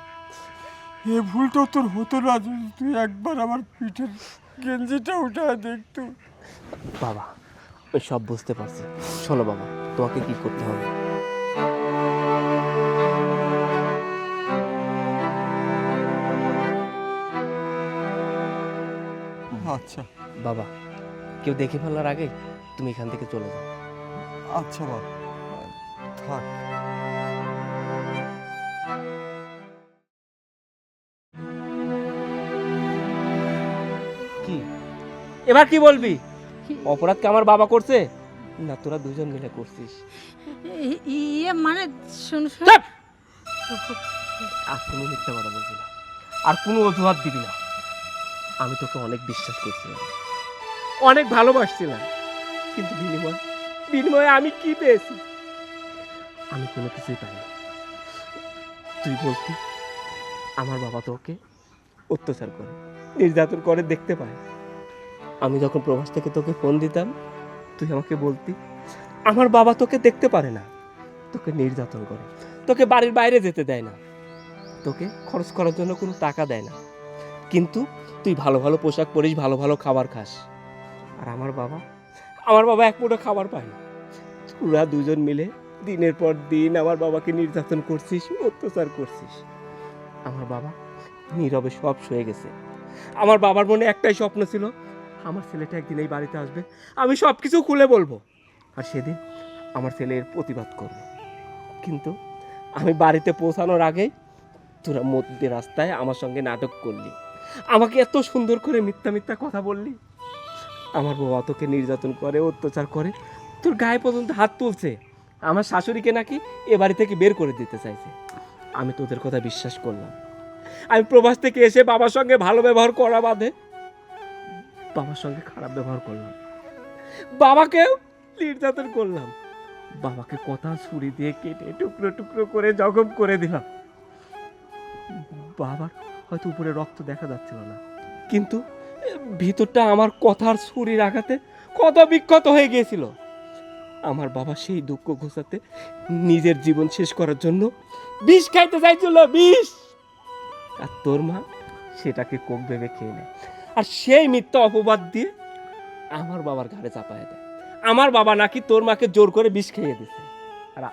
এ ভুলটাও তোর হতো না যদি তুই একবার আমার পিঠের গেঞ্জিটা উঠায় দেখতু। বাবা, আমি সব বুঝতে পারছি। শোনো বাবা, তোমাকে কি করতে হবে। আচ্ছা বাবা, কেউ দেখে ফেলার আগে তুমি এখান থেকে চলে যাও। আচ্ছা বাপ, থাক। কি এবার কি বলবি? অপরাধ কি আমার বাবা করছে না তোরা দুজন মিলে করছিস? ইয়ে মানে শুন শুন, চুপ! আর কোনো মিথ্যা কথা বলবি না, আর কোনো অজুহাত দিবি না। আমি তোকে অনেক বিশ্বাস করছিলাম, অনেক ভালোবাসছিলাম, কিন্তু বিনিময়ে আমি কি পেয়েছি? আমি কোনো কিছুই পাইনি। তুই বলতি আমার বাবা তোকে অত্যাচার করে, নির্যাতন করে দেখতে পায়। আমি যখন প্রবাস থেকে তোকে ফোন দিতাম তুই আমাকে বলতি আমার বাবা তোকে দেখতে পারে না, তোকে নির্যাতন করে, তোকে বাড়ির বাইরে যেতে দেয় না, তোকে খরচ করার জন্য কোনো টাকা দেয় না, কিন্তু তুই ভালো ভালো পোশাক পরিস, ভালো ভালো খাবার খাস। আর আমার বাবা এক মুঠো খাবার পায় না। তোরা দুজন মিলে দিনের পর দিন আমার বাবাকে নির্যাতন করছিস, অত্যাচার করছিস। আমার বাবা নীরবে সব সয়ে গেছে। আমার বাবার মনে একটাই স্বপ্ন ছিল, আমার ছেলেটা একদিন এই বাড়িতে আসবে, আমি সব কিছু খুলে বলবো, আর সেদিন আমার ছেলে এর প্রতিবাদ করবে। কিন্তু আমি বাড়িতে পৌঁছানোর আগেই তোরা মধ্যে রাস্তায় আমার সঙ্গে নাটক করলি, আমাকে এত সুন্দর করে মিথ্যা কথা বললি। আমার বাবা তোকে নির্যাতন করে, অত্যাচার করে, তোর গায়ে পর্যন্ত হাত তুলছে। আমার শাশুড়িকে নাকি এ বাড়ি থেকে বের করে দিতে চাইছে। আমি তোদের কথা বিশ্বাস করলাম। আমি প্রবাস থেকে এসে বাবার সঙ্গে ভালো ব্যবহার করা বাদে বাবার সঙ্গে খারাপ ব্যবহার করলাম, বাবাকেও নির্যাতন করলাম, বাবাকে কথা ছুরি দিয়ে কেটে টুকরো টুকরো করে জখম করে দিলাম। বাবার হয়তো উপরে রক্ত দেখা যাচ্ছিল না, কিন্তু ভিতরটা আমার কথার ছুরির আঘাতে কত বিক্ষত হয়ে গিয়েছিল। আমার বাবা সেই দুঃখ ঘোচাতে নিজের জীবন শেষ করার জন্য বিষ খাইতে চাইছিল, বিষ। আর তোর মা সেটাকে কোক ভেবে খেয়ে নেয়, আর সেই মিথ্যা অপবাদ দিয়ে আমার বাবার ঘাড়ে চাপায় দেয়। আমার বাবা নাকি তোর মাকে জোর করে বিষ খেয়ে দিছে। আর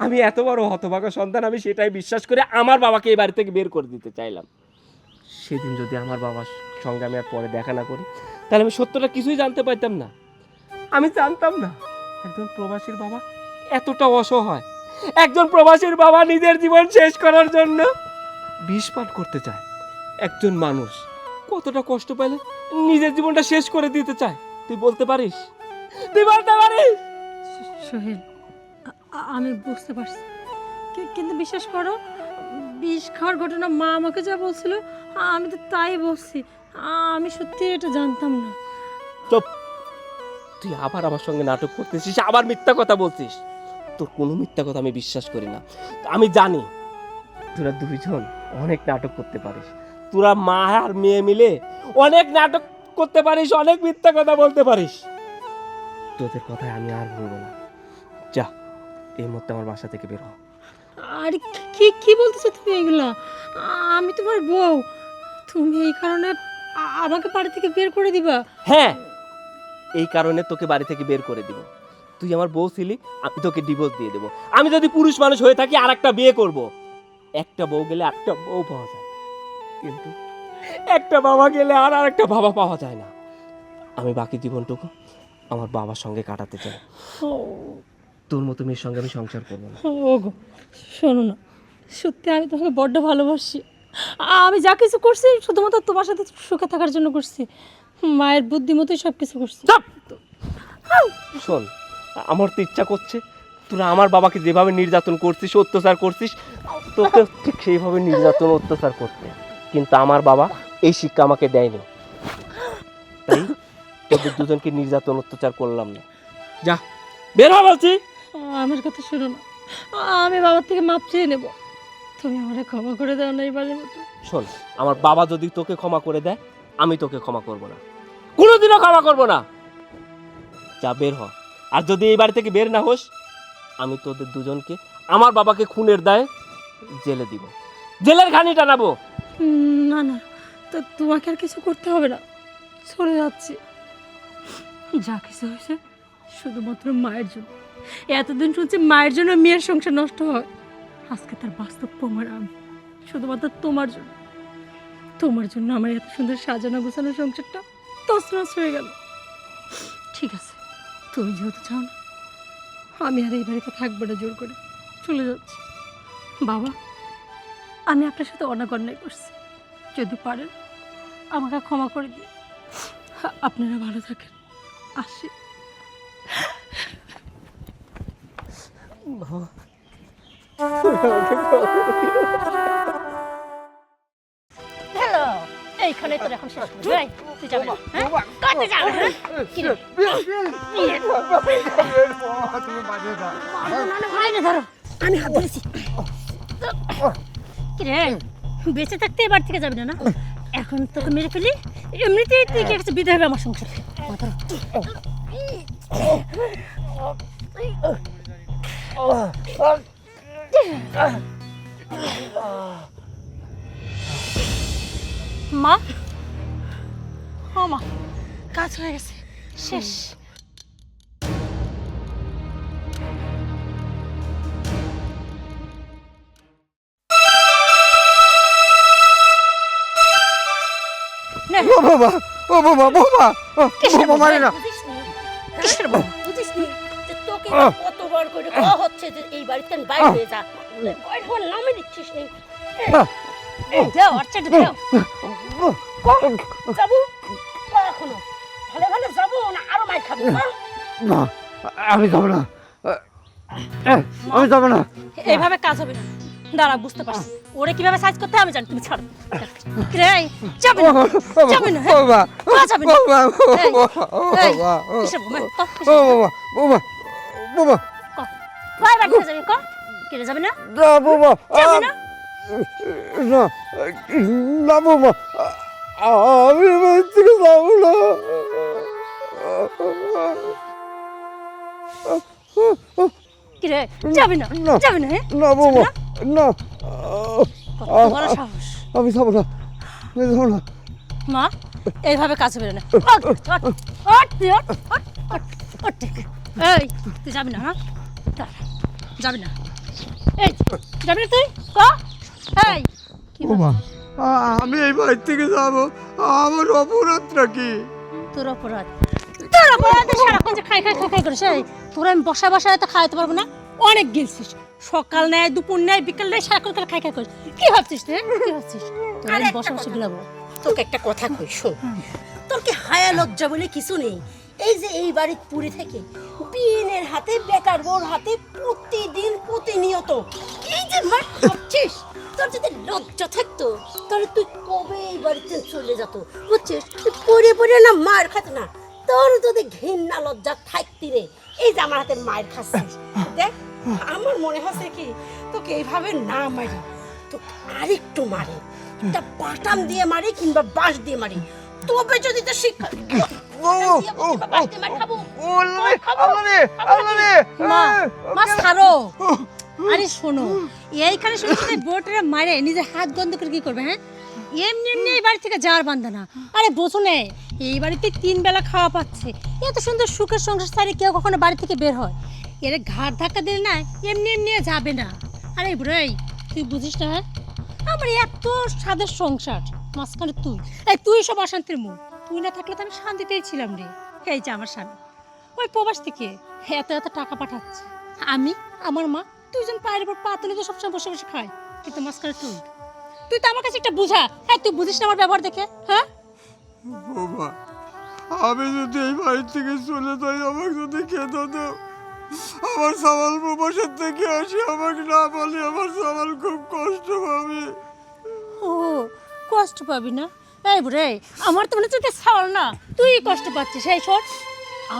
আমি এত বড় হতভাগা সন্তান, আমি সেটাই বিশ্বাস করে আমার বাবাকে এই বাড়ি থেকে বের করে দিতে চাইলাম। সেদিন যদি আমার বাবার সঙ্গে আমি আর পরে দেখা না করি, তাহলে আমি সত্যটা কিছুই জানতে পারতাম না। আমি জানতাম না একজন প্রবাসীর বাবা এতটা অসহায়, একজন প্রবাসীর বাবা নিজের জীবন শেষ করার জন্য বিষ পান করতে চায়। একজন মানুষ কতটা কষ্ট পেলে নিজের জীবনটা শেষ করে দিতে চায়, তুই বলতে পারিস? তুই বলতে পারিস? সোহেল, আমি বুঝতে পারছি, কিন্তু বিশ্বাস করো, বিষ খাওয়ার ঘটনা মা আমাকে যা বলছিল আমি তো তাই বলছি। আমি সত্যি এটা জানতাম না। চুপ! তুই আবার আমার সঙ্গে নাটক করতেছিস, আবার মিথ্যা কথা বলছিস। তোর কোনো মিথ্যা কথা আমি বিশ্বাস করি না। আমি জানি তোরা দুইজন অনেক নাটক করতে পারিস, তোরা মা আর মেয়ে মিলে অনেক নাটক করতে পারিস, অনেক মিথ্যা কথা বলতে পারিস। তোদের কথায় আমি আর বলবো না। যা, এই মুহূর্তে আমার বাসা থেকে বের হ। আরে কি কি বলতেছো তুমি এগুলা? আমি তোমার বউ, তুমি এই কারণে আমাকে বাড়ি থেকে বের করে দিবা? হ্যাঁ, এই কারণে তোকে বাড়ি থেকে বের করে দিব। তুই আমার বউ ছিলি, আমি তোকে ডিভোর্স দিয়ে দেবো। আমি যদি পুরুষ মানুষ হয়ে থাকি আর একটা বিয়ে করব। একটা বউ গেলে একটা বউ পাওয়া যায়, কিন্তু একটা বাবা গেলে আর একটা বাবা পাওয়া যায় না। আমি বাকি জীবনটুকু আমার বাবার সঙ্গে কাটাতে চাই। তোর মতো মেয়ের সঙ্গে আমি সংসার করবো না। ওগো শোনো না, সত্যি আমি তোমাকে বড্ড ভালোবাসি। আমি যা কিছু করছি শুধুমাত্র তোমার সাথে সুখে থাকার জন্য করছি। মায়ের বুদ্ধি মতোই সব কিছু করছি। চুপ! শোন, আমার তো ইচ্ছা করছে তোরা আমার বাবাকে যেভাবে নির্যাতন করছিস, অত্যাচার করছিস, তোকে ঠিক সেইভাবে নির্যাতন অত্যাচার করতে। কিন্তু আমার বাবা এই শিক্ষা আমাকে দেয়নি, তাই তোদের দুজনকে নির্যাতন অত্যাচার করলাম না। যা, বের হ বলছি। আমার কথা শোনো না, আমি বাবার থেকে মাপ চেয়ে নেব। তুমি আমারে ক্ষমা করে দাও না এবারের মতো। শোন, আমার বাবা যদি তোকে ক্ষমা করে দেয়, আমি তোকে ক্ষমা করব না, কোনোদিনও ক্ষমা করব না। যা বের হ। আর যদি এই বাড়ি থেকে বের না হোস, আমি তোদের দুজনকে আমার বাবাকে খুনের দায়ে জেলে দিব, জেলের ঘানি টানাবো। না না, তো তোমাকে আর কিছু করতে হবে না, চলে যাচ্ছি। যা কিছু হয়েছে শুধুমাত্র মায়ের জন্য। এতদিন শুনছি মায়ের জন্য মেয়ের সংসার নষ্ট হয়, আজকে তার বাস্তব প্রমাণ আমি। শুধুমাত্র তোমার জন্য, তোমার জন্য আমার এত সুন্দর সাজানো গোছানো সংসারটা তছনছ হয়ে গেল। ঠিক আছে, তুমি যেহেতু চাও না, আমি আর এই বাড়িতে থাকবো না, জোর করে চলে যাচ্ছি। বাবা, আমি আপনার সাথে অনেক অন্যায় করছি, যদি পারেন আমাকে ক্ষমা করে দিন। আপনারা ভালো থাকেন, আসি। হ্যালো, এইখানে তোর এখন শেষ করবি? এই, তুই যাবি না, হ্যাঁ? কাটে যাবে, হ্যাঁ? কি রে? মাইনে ধরো, আমি হাত ধরেছি। কি রে, বেঁচে থাকতে এবার থেকে যাবি না না? এখন তোকে মেরে ফেলি, এমনিতেই তুই কি একটা বিদায় হবে আমার সংসার। মা, ও মা, কাজ হয়ে গেছে, শেষ। ও বাবা, ও বাবা, বাবা, বাবা মারে না। কিসের বাবা? বুঝিসনি যে তোকে কতবার করে হচ্ছে যে এই বাড়িতে বাইরে হয়ে যা, বাইরে হওয়ার নামে দিচ্ছিস নেই। দাও, অর্চাটা দাও। যাবো এখনো, ভালো ভালো যাবো না আরো মার খাবো? না, আমি যাবো না, আমি যাবো না। এইভাবে কাজ হবে না, দাঁড়া, বুঝতে পারছি ওরে কিভাবে সাইজ করতে হয় আমি জানি, তুমি ছাড়ো। রে, যাবে না, যাবে না, হ্যাঁ? বাবা, যাবে না। বাবা, এই, এই, বাবা, কিসের বোমা? ও বাবা, বাবা, বাবা, কয় বার করে যাবি? কেটে যাবে না? না বাবা, যাবে না? না, না বাবা, আমি বাড়ি থেকে যাবো না। কি রে, যাবে না, যাবে না, হ্যাঁ? না বাবা, না, কত বড় সাহস! আমি যাবো না, আমি যাবো না। মা, এইভাবে কাজ হবে না। এই, তুই যাবি না, হ্যাঁ? যাবি না, এই, যাবি না তুই? এই, কি বল? বাবা, আমি এই বাড়ি থেকে যাবো, আমার অপরাধটা কি? তোর অপরাধ, তোর অপরাধ সারাক্ষণ যে খাই খাই খাই খাই করিস। এই, তোরা আমি বসা বসায় তো খাওয়াতে পারবো না, অনেক গেলছিস। সকাল নেয়, দুপুর নেয়, বিকাল নেয়, সারাক্ষণ খালি খাই খাই করিস। কি ভাবছিস রে? কি ভাবছিস? তোর আমি বসা বসে গেলাবো। তোকে একটা কথা কই, শোন। তোর কি হায়া লজ্জা বলে কিছু নেই? এই যে এই বাড়ির পুরী থেকে বিয়েনের হাতে, বেকার বোর হাতে প্রতিদিন প্রতিনিয়ত এই যে মার খাচ্ছিস, তোর যদি লজ্জা থাকতো তাহলে তুই কবে এই বাড়িতে চলে যেত, বুঝছিস? তুই পড়ে পড়ে না মার খাত না। তোর যদি ঘৃণা লজ্জা থাকতি রে, এই যে আমার হাতে মায়ের খাচ্ছিস, দেখ আমার মনে হচ্ছে কি তোকে এইভাবে না মারি, তোকে আরেকটু মারে, একটা বাটাম দিয়ে মারি কিংবা বাঁশ দিয়ে মারি, তবে যদি তো শিক্ষা মা, মা ছাড়ো। আরে শোনো, এইখানে শুধু শুধু বোটরে মারে নিজের হাত গন্ধ করে কি করবে? হ্যাঁ, এমনি এমনি এই বাড়ি থেকে যাওয়ার বান্ধা না। আরে বোঝো না, এই বাড়িতে 3 বেলা খাওয়া পাচ্ছে, এত সুন্দর সুখের সংসার ছাড়ে কেউ কখনো বাড়ি থেকে বের হয়? এর ঘাট ধাক্কা দিলে না এমনি এমনি যাবে না। আরে বুড়াই, তুই বুঝিস না? হ্যাঁ, আমার এত স্বাদের সংসার, মাঝখানে তুই সব অশান্তির মূল। তুই না থাকলে তো আমি শান্তিতেই ছিলাম রে। এই যে আমার স্বামী ওই প্রবাস থেকে এত এত টাকা পাঠাচ্ছে, আমি আমার মা দুজন পায়ের উপর পা তুলে তো সবসময় বসে বসে খাই, কিন্তু মাঝখানে তুই তো আমার কাছে একটা বুঝা। হ্যাঁ, তুই বুঝিস না আমার ব্যবহার দেখে? হ্যাঁ বাবা, আমি যদি এই বাড়ি থেকে চলে যাই, আমাকে যদি খেতে দাও, আমার সামাল প্রবাসের থেকে আসি, আমাকে না বলে আমার সামাল খুব কষ্ট পাবে। ও, কষ্ট পাবি না? এই বুড়ে, আমার তো মনে হচ্ছে সাওয়াল না, তুই কষ্ট পাচ্ছিস। এই শোন,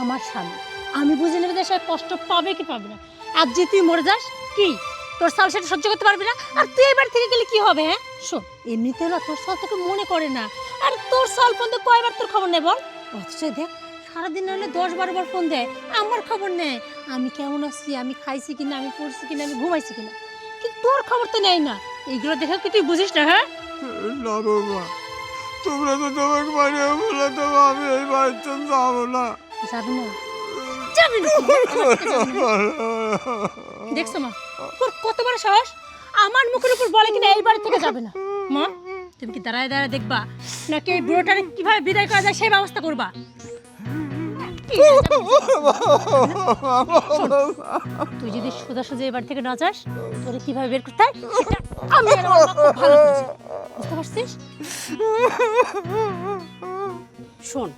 আমার স্বামী আমি বুঝে নেবে যে সে কষ্ট পাবে কি পাবে না। আর যে তুই মরে যাস কি তোর সাল সেটা সহ্য করতে পারবি না? আর তুই এবার থেকে গেলে কি হবে? হ্যাঁ শোন, এমনিতে না তোর সাল তোকে মনে করে না। আর তোর সাল ফোন তো কয়বার তোর খবর নেই বল? অথচ দেখ সারাদিন নাহলে 10-12 বার ফোন দেয়, আমার খবর নেয় আমি কেমন আছি, আমি খাইছি কিনা, আমি পড়ছি কিনা, আমি ঘুমাইছি কিনা, কিন্তু তোর খবর তো নেই না। এইগুলো দেখে কি তুই বুঝিস না? হ্যাঁ না বৌমা, তোমরা তো তোমাকে মারিয়ে বলে দেবো, আমি এই বাড়িতে যাবো না। যাবি না? যাবি না? দেখছো মা, তোর কত বড় সাহস, আমার মুখের উপর বলে কিনা এই বাড়ি থেকে যাবে না। মা তুমি কি দাঁড়ায় দাঁড়ায় দেখবা নাকি এই বুড়োটারে কিভাবে বিদায় করা যায় সেই ব্যবস্থা করবা? তুই যদি সোজাসুজি এবার থেকে না যাস, তোরে কিভাবে বের করতে হয় আমি আর আমার মা খুব ভালো বুঝি। বুঝতে পারছিস? শোন,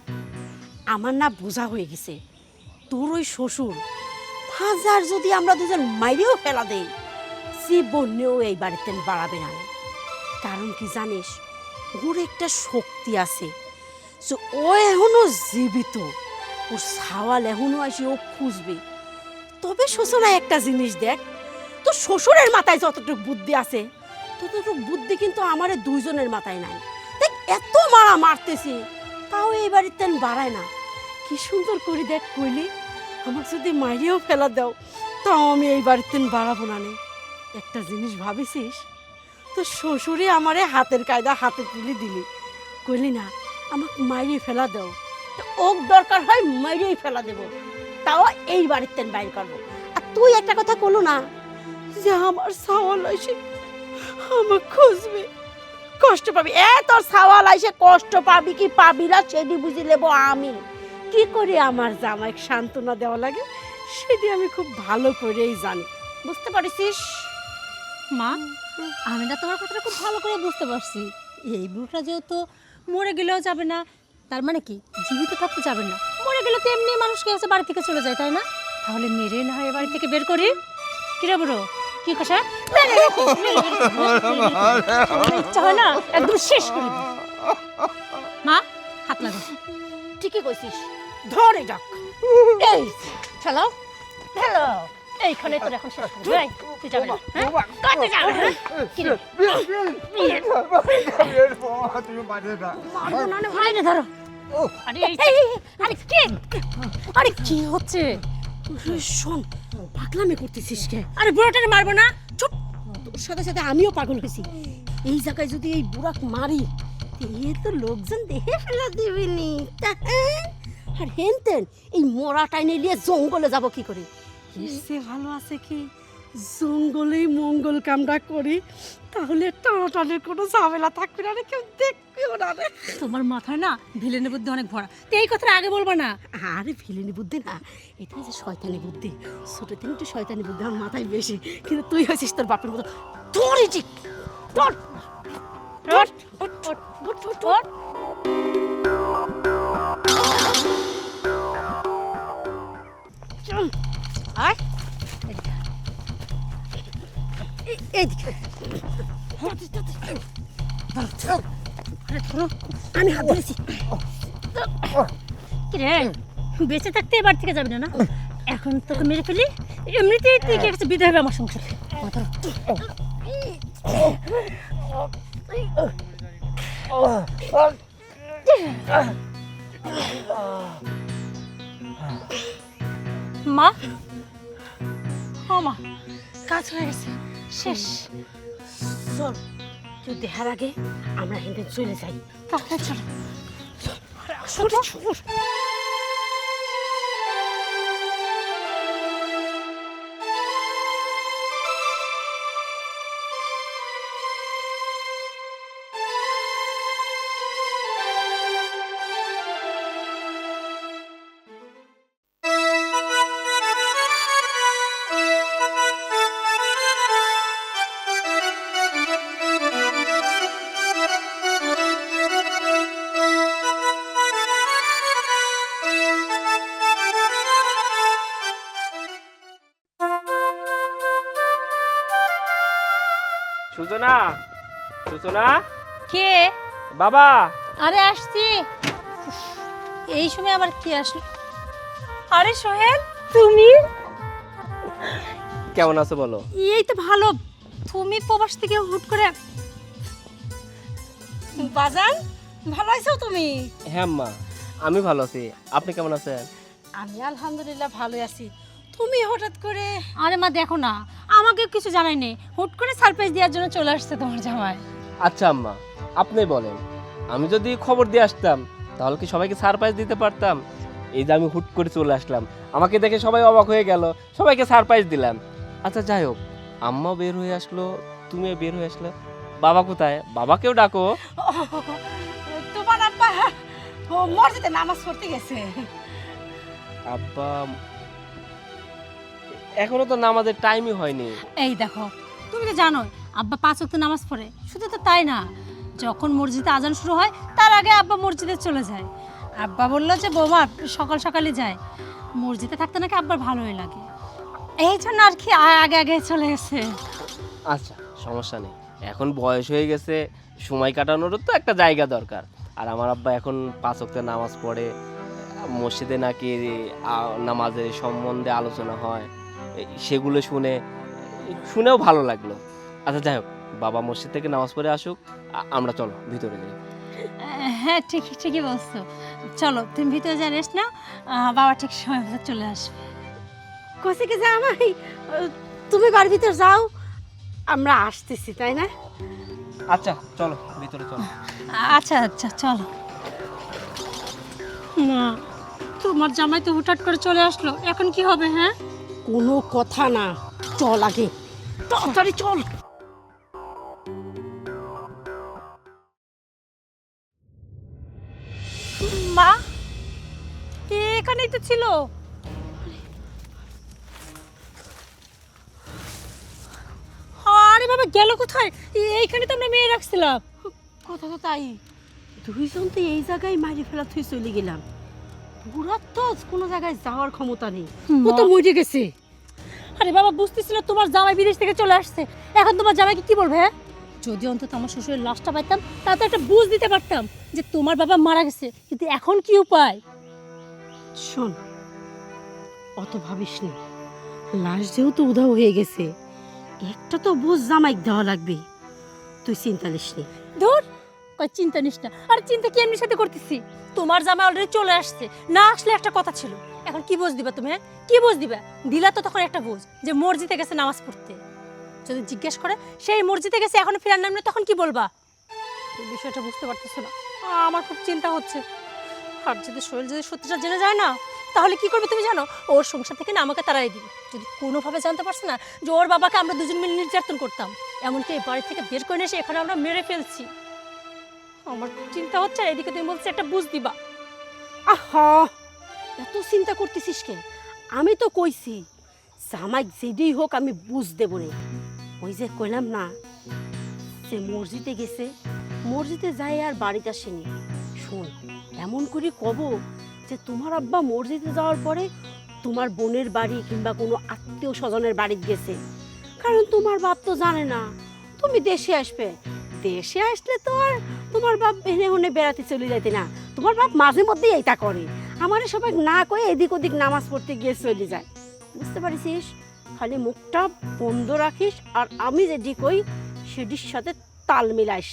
আমার না বোঝা হয়ে গেছে তোর ওই শ্বশুর হাজার যদি আমরা দুজন মাইরেও ফেলা দেই, জীবনেও এই বাড়িতে বাড়াবে না। কারণ কি জানিস, ওর একটা শক্তি আছে যে ও এখনো জীবিত, ওর সাওয়াল এখনো আসে ও খুঁজবে। তবে শ্বশুরা একটা জিনিস দেখ, তোর শ্বশুরের মাথায় যতটুকু বুদ্ধি আছে ততটুকু বুদ্ধি কিন্তু আমার দুইজনের মাথায় নাই। দেখ এত মারা মারতেছি তাও এই বাড়িতে বাড়ায় না। কি সুন্দর করে দেখ কইলি, আমাকে যদি মারিয়েও ফেলা দাও তাও আমি এই বাড়িতে বাড়াবো না। একটা জিনিস ভাবিছিস, তো শ্বশুরে আমারে হাতের কায়দা হাতে তুলে দিলি, কইলি না আমাকে মারিয়ে ফেলা দাও, তো ওক দরকার হয় মারিয়েই ফেলা দেব, তাও এই বাড়িতে বাইর করবো। আর তুই একটা কথা কলো না যে আমার সাওয়াল এসে আমাকে খুঁজবে, কষ্ট পাবি। তোর সাওয়াল এসে কষ্ট পাবি কি পাবি না সেটি বুঝি নেবো আমি। কি করে আমার জামাইকে সান্ত্বনা দেওয়া লাগে সেটি আমি খুব ভালো করেই জানি। বুঝতে পারছিস? মা আমি না তোমার কথাটা খুব ভালো করে বুঝতে পারছি। এই বুড়োটা যেহেতু মরে গেলেও যাবে না, তার মানে কি জীবিত থাকতে যাবে না, মরে গেলে তো এমনি মানুষকে এসে বাড়ি থেকে চলে যায়, তাই না? তাহলে মেরে না হয় বাড়ি থেকে বের করি। কিরে বুড়ো কি কথা? ইচ্ছা হয় না একদম শেষ করে দিই। মা হাত লাগা। ঠিকই কইছিস, ধরে ডাক। এই চলো হ্যালো, এইখানে তোর এখন শেষ করবি। এই, তুই যাবি না? হ্যাঁ? কাটে যাবে না? কি রে? তুমি বাড়িতে যা। আরে ধরো। আরে আরে কি? আরে কি হচ্ছে? শোন, পাগলামি করতেছিস কে? আরে বুড়োটারে মারবো না? চুপ, তোর সাথে সাথে আমিও পাগল হয়েছি। এই জায়গায় যদি এই বুড়াক মারি এ তো লোকজন দেখে ফেলা দিবিনি। আর হেনতেন এই মরা টাইনে নিয়ে জঙ্গলে যাব কি করে? এসে ভালো আছে কি জঙ্গলেই মঙ্গল কামটা করি, তাহলে টানাটানের কোনো ঝামেলা থাকবে না, কেউ দেখবেও না রে। তোমার মাথায় না ভিলেনের বুদ্ধি অনেক ভরা, তো এই কথাটা আগে বলবা না। আরে ভিলেনি বুদ্ধি না, এটা যে শয়তানি বুদ্ধি। ছোট থেকে একটু শয়তানি বুদ্ধি আমার মাথায় বেশি, কিন্তু তুই হয়েছিস তোর বাপের মতো। তোরই ঠিক তোর আমি হাত ধরেছি। কি রে বেঁচে থাকতে এবার থেকে যাবি না? না এখন তোকে মেরে ফেলি, এমনিতেই তুই কি একটা বিদায় হবে আমার সংসারে। মা ও মা, কাজ হয়ে গেছে, শেষ। চল, তুই দেখার আগে আমরা হেঁটে চলে যাই। তাহলে চলো। সুজনা, সুজনা, কে? বাবা। আরে আসছি। এই সময় আবার কি আসলো? আরে সোহেল, তুমি? কেমন আছো বলো? এই তো ভালো। তুমি প্রবাস থেকে হুট করে বাজান, ভালো আছো তুমি? হ্যাঁ মা, আমি ভালো আছি। আপনি কেমন আছেন? আমি আলহামদুলিল্লাহ ভালো আছি। তুমি হঠাৎ করে? আরে মা দেখো না, আমাকে কিছু জানায়নি, হুট করে সারপ্রাইজ দেওয়ার জন্য চলে আসছে তোমার জামাই। আচ্ছা আম্মা, আপনি বলেন, আমি যদি খবর দিয়ে আসতাম তাহলে কি সবাইকে সারপ্রাইজ দিতে পারতাম? এই যে আমি হুট করে চলে আসলাম, আমাকে দেখে সবাই অবাক হয়ে গেল, সবাইকে সারপ্রাইজ দিলাম। আচ্ছা যাই হোক, আম্মা বের হয়ে আসলো, তুমিও বের হয়ে আসলে, বাবা কোথায়? বাবাকেও ডাকো। তোমার আব্বা মসজিদে নামাজ পড়তে গেছে। আব্বা এখনো তো নামাজের টাইমই হয়নি। এই দেখো, তুমি তো জানো আব্বা 5 ওয়াক্ত নামাজ পড়ে। শুধু তো তাই না, যখন মসজিদে আজান শুরু হয় তার আগে আব্বা মসজিদে চলে যায়। আব্বা বললো যে বৌমা সকাল সকালে যায়, মসজিদে থাকতে নাকি আব্বার ভালোই লাগে, এই জন্য আর কি আগে আগে চলে গেছে। আচ্ছা সমস্যা নেই, এখন বয়স হয়ে গেছে, সময় কাটানোরও তো একটা জায়গা দরকার। আর আমার আব্বা এখন 5 ওয়াক্ত নামাজ পড়ে, মসজিদে নাকি নামাজের সম্বন্ধে আলোচনা হয়, সেগুলো শুনেও ভালো লাগলো। আচ্ছা যাই হোক, বাবা মসজিদ থেকে নামাজ পড়ে আসুক, আমরা চলো ভিতরে যাই। হ্যাঁ ঠিকই বলছো, চলো তুমি ভিতরে যা রেস্ট নাও, বাবা ঠিক সময় মতো চলে আসবে। কষে কি জামাই, তুমি বাড়ির ভিতর যাও, আমরা আসতেছি, তাই না? আচ্ছা চলো ভিতরে চলো। আচ্ছা আচ্ছা চলো। মা, তোমার জামাই তো হুটহাট করে চলে আসলো, এখন কি হবে? হ্যাঁ কোনো কথা না, চল আগে, তাড়াতাড়ি চল। মা, এখানেই তো ছিল। আরে বাবা গেল কোথায়? এইখানে তো আমরা মেয়ে রাখছিলাম। কথা তো তাই, দুইজন তো এই জায়গায় মারি ফেলা তুই চলে গেলাম। বুড়ার তো কোনো জায়গায় যাওয়ার ক্ষমতা নেই, ও তো মরে গেছে। আরে বাবা বুঝতেছিল তোমার জামাই বিদেশ থেকে চলে আসছে, এখন তোমার জামাইকে কি বলবে? হ্যাঁ, যদি অন্তত আমার শ্বশুরের লাশটা পাইতাম তাতে একটা বুঝ দিতে পারতাম যে তোমার বাবা মারা গেছে, কিন্তু এখন কি উপায়? শোন, অত ভাবিস নি, লাশ যেহেতু উধাও হয়ে গেছে, একটা তো বুঝ জামাই দেওয়া লাগবে, তুই চিন্তা নিস নি। ধুর, কই চিন্তা নিস না। আরে চিন্তা কি এমনি সাথে করতেছি? তোমার জামাই অলরেডি চলে আসছে, না আসলে একটা কথা ছিল। এখন কি বুঝ দিবা তুমি? হ্যাঁ কি বুঝ দিবা? দিলা তো তখন একটা বুঝ যে মসজিদে গেছে নামাজ পড়তে। যদি জিজ্ঞেস করে সেই মসজিদে গেছে এখনো ফেরার নাম নেই, তখন কি বলবা? এই বিষয়টা বুঝতে পারতেছো না, আমার খুব চিন্তা হচ্ছে। আর যদি সোহেল যদি সত্যিটা জেনে যায় না, তাহলে কি করবে তুমি জানো? ওর সংসার থেকে না আমাকে তাড়াই দিবে। যদি কোনোভাবে জানতে পারছে না যে ওর বাবাকে আমরা দুজন মিলে নির্যাতন করতাম, এমনকি এই বাড়ি থেকে বের করে নিয়ে এসে এখানে আমরা মেরে ফেলছি। আমার খুব চিন্তা হচ্ছে, আর এদিকে তুমি বলছো একটা বুঝ দিবা। আহা, এত চিন্তা করতেছিস কে? আমি তো কইছি জামাই যেদিই হোক আমি বুঝ দেব রে। ওই যে কইলাম না, সে মসজিদে গেছে, মসজিদে যাই আর বাড়িতে আসেনি। শোন, এমন করে কব যে তোমার আব্বা মসজিদে যাওয়ার পরে তোমার বোনের বাড়ি কিংবা কোনো আত্মীয় স্বজনের বাড়িতে গেছে, কারণ তোমার বাপ তো জানে না তুমি দেশে আসবে। দেশে আসলে তো আর তোমার বাপ এনে হনে বেড়াতে চলে যেতে না, তোমার বাপ মাঝে মধ্যেই এইটা করে, আমার সবাই না কয়ে এদিক ওদিক নামাজ পড়তে গিয়ে চলে যায়। বুঝতে পারিস? খালি মুখটা বন্ধ রাখিস, আর আমি যেটি কই সেটির সাথে তাল মিলাইস।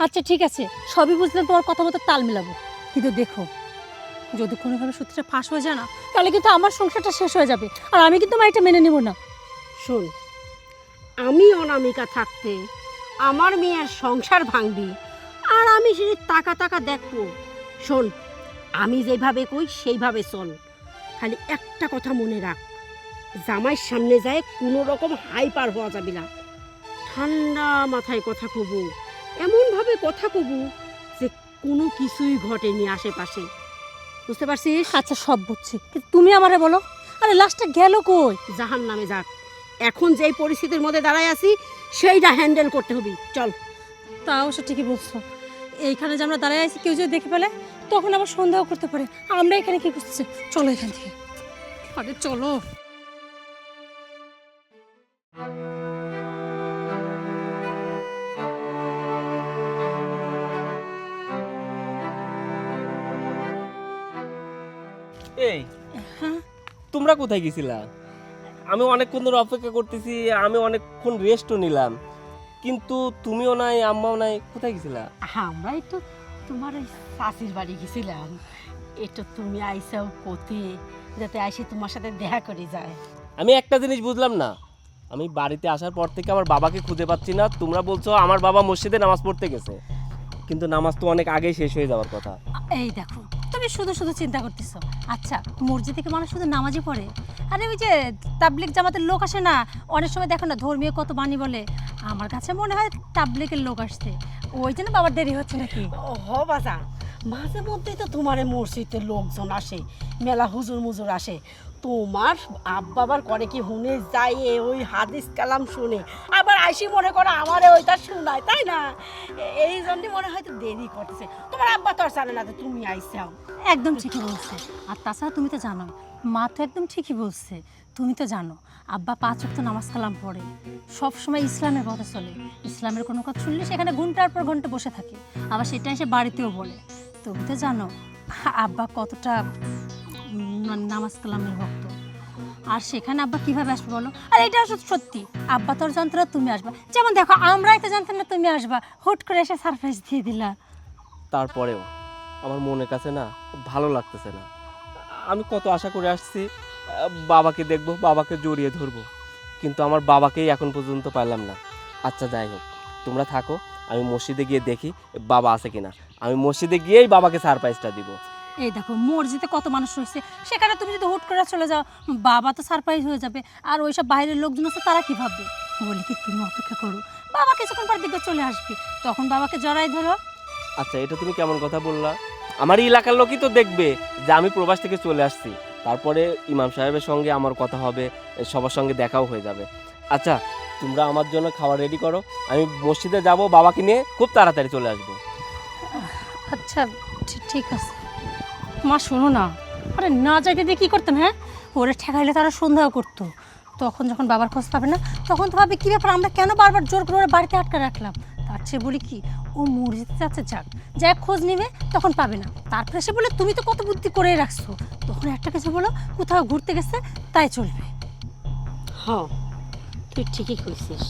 আচ্ছা ঠিক আছে, সবই বুঝলাম, তোমার কথা মতো তাল মিলাবো, কিন্তু দেখো যদি কোনোভাবে সত্যিটা ফাঁস হয়ে যায় না, তাহলে কিন্তু আমার সংসারটা শেষ হয়ে যাবে, আর আমি কিন্তু এটা মেনে নেব না। শোন, আমি অনামিকা থাকতে আমার মেয়ের সংসার ভাঙবি, আর আমি সেটি টাকা টাকা দেখবো? শোন, আমি যেভাবে কই সেইভাবে চল। খালি একটা কথা মনে রাখ, জামাইয়ের সামনে যায় কোনো রকম হাইপার হওয়া যাবে না। ঠান্ডা মাথায় কথা কব, এমনভাবে কথা কব যে কোনো কিছুই ঘটেনি আশেপাশে। বুঝতে পারছিস? আচ্ছা সব বুঝছি, কিন্তু তুমি আমারে বলো, আরে লাস্টটা গেল কই? জাহান নামে যাক। এখন যেই পরিস্থিতির মধ্যে দাঁড়ায় আছি সেইটা হ্যান্ডেল করতে হবে, চল। তা অবশ্য ঠিকই বলছো, এইখানে যে আমরা দাঁড়ায় আছি কেউ যদি দেখে ফেলে তখন আবার সন্দেহ করতে পারে আমরা এখানে কি করছি। চলো এখান থেকে, আরে চলো। এই হ্যাঁ তোমরা কোথায় গেছিলা? আমি অনেকক্ষণ ধরে অপেক্ষা করতেছি, আমি অনেকক্ষণ রেস্টও নিলাম, কিন্তু তুমিও নাই, আম্মাও নাই, কোথায় গেছিলা? আমরাই তো তোমার ওই শাশির বাড়ি গেছিলাম। এটা তুমি আইসাও কোথে, যাতে আইসে তোমার সাথে দেখা করে যায়। আমি একটা জিনিস বুঝলাম না, আমি বাড়িতে আসার পর থেকে আমার বাবাকে খুঁজে পাচ্ছি না। তোমরা বলছো আমার বাবা মসজিদে নামাজ পড়তে গেছে, কিন্তু নামাজ তো অনেক আগেই শেষ হয়ে যাওয়ার কথা। এই দেখো, তুমি শুধু শুধু চিন্তা করতেছো। আচ্ছা, মসজিদ থেকে মানুষ শুধু নামাজই পড়ে? আরে ওই যে তাবলিগ জামাতের লোক আসে না, অনেক সময় দেখো না ধর্মীয় কত বাণী বলে। আমার কাছে মনে হয় তাবলিগের লোক আসছে, ওই জন্য বাবার দেরি হচ্ছে নাকি। হ বাজান, মাঝে মধ্যেই তো তোমার এই মসজিদের লোকজন আসে, মেলা হুজুর মুজুর আসে। তোমার আব্বা আবার করে কি হুনে যায় ওই হাদিস কালাম শুনে, আবার আইসি মনে করো আমারে ওইটা শোনায়, তাই না? এই জন্য মনে হয় তো দেরি করতেছে। তোমার আব্বা তো আর জানে না যে তুমি আইসাও। একদম ঠিকই বলছে। আর তাছাড়া তুমি তো জানো, মা তো একদম ঠিকই বলছে। তুমি তো জানো আব্বা 5 ওয়াক্ত নামাজ কালাম পড়ে, সব সময় ইসলামের কথা চলে। ইসলামের কোনো কথা শুনলে সেখানে ঘন্টার পর ঘন্টা বসে থাকে, আবার সেটা এসে বাড়িতেও বলে। তুমি তো জানো আব্বা কতটা নামাজ কালামের ভক্ত। আর সেখানে আব্বা কিভাবে আসবে বলো? আর এটা সত্যি, আব্বা তোর যন্ত্র তুমি আসবা। যেমন দেখো, আমরাই তো জানতাম না তুমি আসবা, হুট করে এসে সারপ্রাইজ দিয়ে দিলা। তারপরেও আমার মনের কাছে না খুব ভালো লাগতেছে না। আমি কত আশা করে আসছি, বাবাকে দেখবো, বাবাকে জড়িয়ে ধরবো, কিন্তু আমার বাবাকেই এখন পর্যন্ত পাইলাম না। আচ্ছা যাই হোক, তোমরা থাকো, আমি মসজিদে গিয়ে দেখি বাবা আছে কিনা। আমি মসজিদে গিয়েই বাবাকে সারপ্রাইজটা দিব। এই দেখো, মসজিদে কত মানুষ রয়েছে, সেখানে তুমি যদি হুট করে চলে যাও, বাবা তো সারপ্রাইজ হয়ে যাবে। আর ওইসব বাইরের লোকজন আছে, তারা কি ভাববে? বলি কি, তুমি অপেক্ষা করো, বাবা কিছুক্ষণ পর দিকে চলে আসবে, তখন বাবাকে জড়াই ধরো। আচ্ছা, এটা তুমি কেমন কথা বললা? আমার এলাকার লোকই তো দেখবে যে আমি প্রবাস থেকে চলে আসছি, তারপরে ইমাম সাহেবের সঙ্গে আমার কথা হবে, সবার সঙ্গে দেখাও হয়ে যাবে। আচ্ছা, তোমরা আমার জন্য খাবার রেডি করো, আমি মসজিদে যাব, বাবাকে নিয়ে খুব তাড়াতাড়ি চলে আসবো। আচ্ছা ঠিক আছে। মা শোনো না, আরে না যাইতে দিয়ে কী করতাম? হ্যাঁ, ওরে ঠেকাইলে তারা সন্দেহ করতো। তখন যখন বাবার খোঁজ পাবে না, তখন তো ভাবে কী ব্যাপার, আমরা কেন বারবার জোর করে ওরা বাড়িতে আটকে রাখলাম। তার চেয়ে বলি কি, ও মসজিদে যাচ্ছে, যাক, যাই খোঁজ নিবে, তখন পাবে না। তারপরে সে বলে তুমি তো কত বুদ্ধি করেই রাখছো, তখন একটা কিছু বলো কোথাও ঘুরতে গেছে, তাই চলবে। হ্যাঁ, তুই ঠিকই কইছিস,